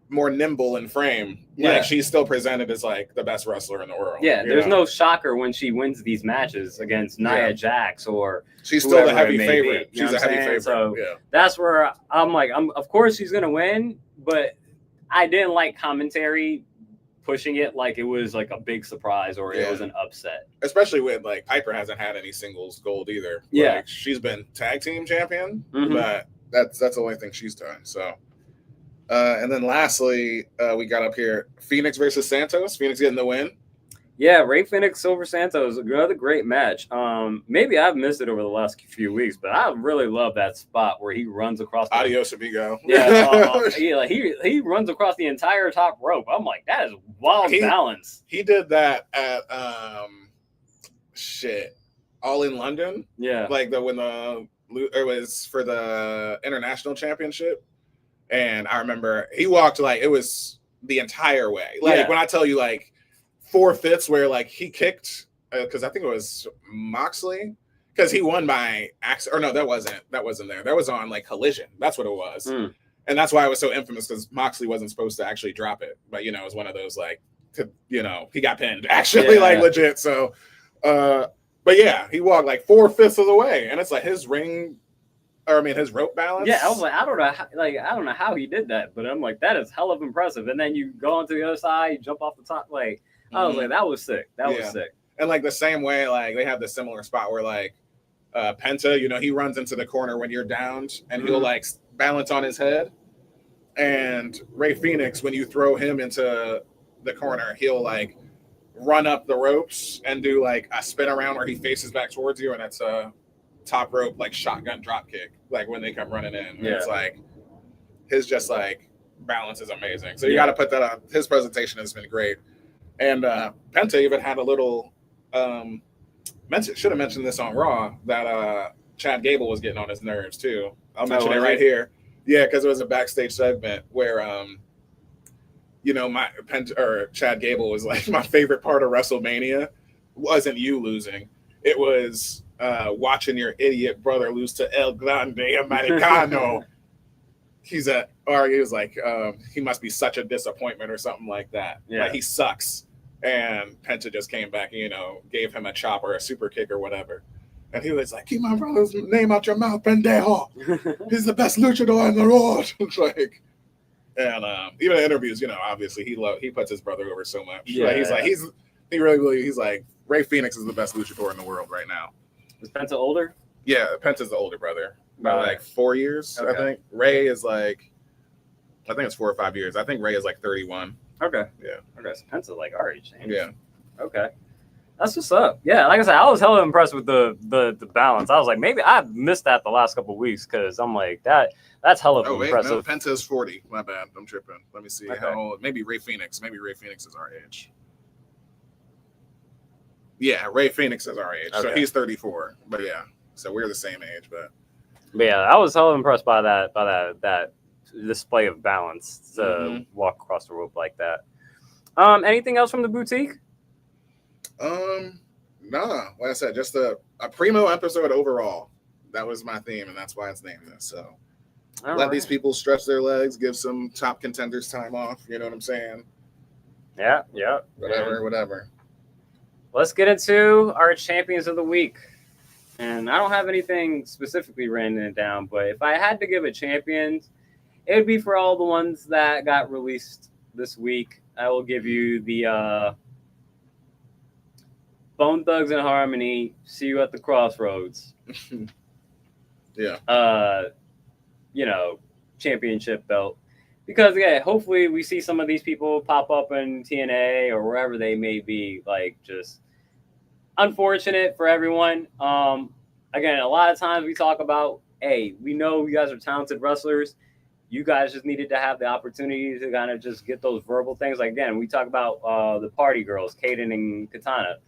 more nimble in frame, like she's still presented as like the best wrestler in the world. Yeah, there's no shocker when she wins these matches against Nia Jax or she's still the heavy favorite. She's a heavy favorite. So that's where I'm like, of course she's gonna win, but I didn't like commentary pushing it like it was like a big surprise or it was an upset. Especially with like Piper hasn't had any singles gold either. Yeah. Like, she's been tag team champion, but that's the only thing she's done. So and then lastly, we got up here Phoenix versus Santos. Phoenix getting the win. Yeah, Rey Fenix over Santos, another great match. Maybe I've missed it over the last few weeks, but I really love that spot where he runs across. Adios, amigo. Yeah, he runs across the entire top rope. I'm like, that is wild balance. He did that at All in London. Yeah, like when it was for the international championship, and I remember he walked like it was the entire way. Like when I tell you like. 4/5 where like he kicked because I think it was Moxley because he won by accident. Or no, that wasn't there. That was on like Collision. That's what it was. And that's why it was so infamous because Moxley wasn't supposed to actually drop it. But it was one of those like he got pinned actually like legit. So but yeah, he walked like 4/5 of the way, and it's like his his rope balance. Yeah, I was like, I don't know how he did that, but I'm like, that is hell of impressive. And then you go onto the other side, you jump off the top, like. I was like, that was sick. That was sick. And like the same way, like they have the similar spot where like Penta, he runs into the corner when you're downed and he'll like balance on his head. And Rey Fenix, when you throw him into the corner, he'll like run up the ropes and do like a spin around where he faces back towards you. And it's a top rope, like shotgun drop kick, like when they come running in. And it's like his just like balance is amazing. So you got to put that on. His presentation has been great. And Penta even had a little should have mentioned this on Raw that Chad Gable was getting on his nerves too. I'll mention it right here. Yeah, because it was a backstage segment where Chad Gable was like, my favorite part of WrestleMania wasn't you losing. It was watching your idiot brother lose to El Grande Americano. He was like, he must be such a disappointment or something like that. Yeah. Like, he sucks. And Penta just came back and, gave him a chop or a super kick or whatever. And he was like, keep my brother's name out your mouth, pendejo. He's the best luchador in the world. Like, and even in interviews, obviously he puts his brother over so much. Yeah. Like, he's like, Ray Phoenix is the best luchador in the world right now. Is Penta older? Yeah, Penta's the older brother. By like 4 years, okay. I think. Ray is like, I think it's 4 or 5 years. I think Ray is like 31. Okay. Yeah. Okay, so Penta's like our age. Yeah. Okay. That's what's up. Yeah, like I said, I was hella impressed with the balance. I was like, maybe I missed that the last couple of weeks because I'm like, that's hella impressive. No, Penta's 40. My bad. I'm tripping. Let me see how old. Maybe Ray Phoenix. Maybe Ray Phoenix is our age. Yeah, Ray Phoenix is our age. Okay. So he's 34. But yeah, so we're the same age. But yeah, I was hella impressed by that display of balance to walk across the rope like that. Anything else from the boutique? Nah. Like I said, just a primo episode overall. That was my theme, and that's why it's named this. So let these people stretch their legs, give some top contenders time off. You know what I'm saying? Yeah. Whatever. Let's get into our champions of the week. And I don't have anything specifically written down, but if I had to give a champion, it would be for all the ones that got released this week. I will give you the Bone Thugs and Harmony, See You at the Crossroads. Yeah. Championship belt. Because, hopefully we see some of these people pop up in TNA or wherever they may be. Like, just unfortunate for everyone. Again, a lot of times we talk about, hey, we know you guys are talented wrestlers. You guys just needed to have the opportunity to kind of just get those verbal things. Like, again, we talk about the party girls, Kaden and Katana.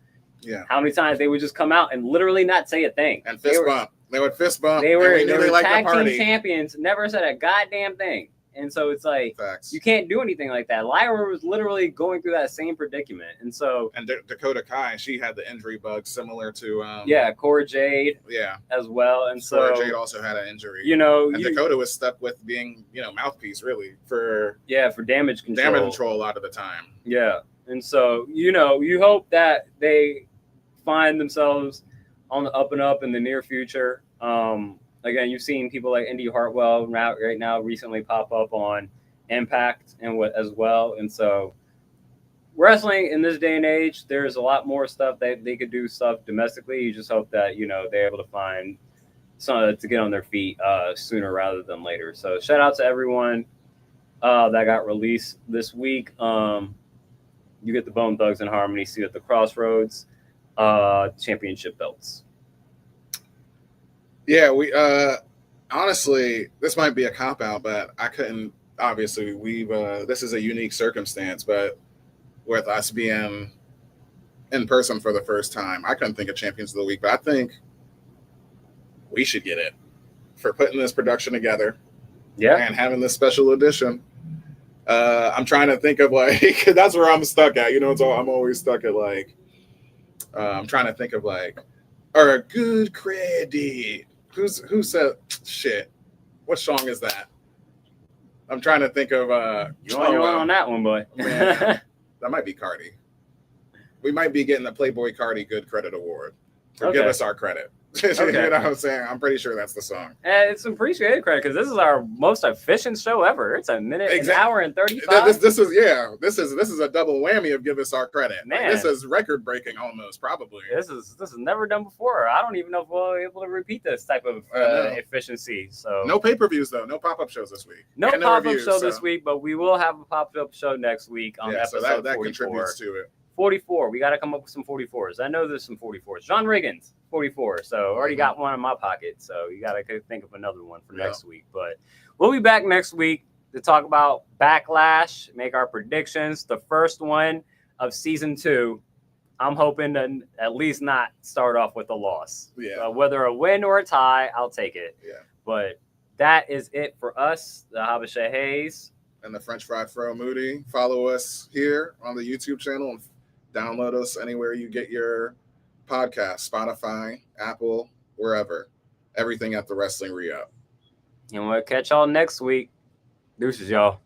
Yeah. How many times they would just come out and literally not say a thing. And fist bump. They would fist bump. They were tag team champions, never said a goddamn thing. And so it's like, facts. You can't do anything like that. Lyra was literally going through that same predicament. And so. And Dakota Kai, she had the injury bug similar to. Cora Jade. Yeah. As well. And so. Cora Jade also had an injury. And Dakota was stuck with being, mouthpiece really for. Yeah, for damage control. Damage control a lot of the time. Yeah. And so, you hope that they find themselves on the up and up in the near future. Again, you've seen people like Indy Hartwell right now recently pop up on Impact as well. And so wrestling in this day and age, there's a lot more stuff that they could do stuff domestically. You just hope that, they're able to find something to get on their feet sooner rather than later. So shout out to everyone that got released this week. You get the Bone Thugs and Harmony, See You at the Crossroads championship belts. Yeah, we honestly, this might be a cop out, but I couldn't. Obviously, this is a unique circumstance, but with us being in person for the first time, I couldn't think of champions of the week. But I think we should get it for putting this production together, and having this special edition. I'm trying to think of that's where I'm stuck at. I'm always stuck at I'm trying to think of or a good credit. Who said shit? What song is that? I'm trying to think of you're on that one, boy. Man, that might be Cardi. We might be getting the Playboy Cardi Good Credit Award. Give us our credit. You know what I'm saying? I'm pretty sure that's the song. And it's appreciated credit because this is our most efficient show ever. It's an hour and 35. This is a double whammy of give us our credit. Man, this is record breaking almost, probably. This is never done before. I don't even know if we'll be able to repeat this type of efficiency. So no pay-per-views though, no pop-up shows this week. No pop-up show this week, but we will have a pop-up show next week on episode so that 44. Contributes to it. 44. We got to come up with some 44s. I know there's some 44s. John Riggins, 44. So already got one in my pocket. So you got to think of another one for next week. But we'll be back next week to talk about Backlash, make our predictions. The first one of season 2, I'm hoping to at least not start off with a loss. Yeah. Whether a win or a tie, I'll take it. Yeah. But that is it for us, the Habesha Hayes. And the French Fry Fro Moody. Follow us here on the YouTube channel and download us anywhere you get your podcast, Spotify, Apple, wherever. Everything at the Wrestling Re-Up. And we'll catch y'all next week. Deuces, y'all.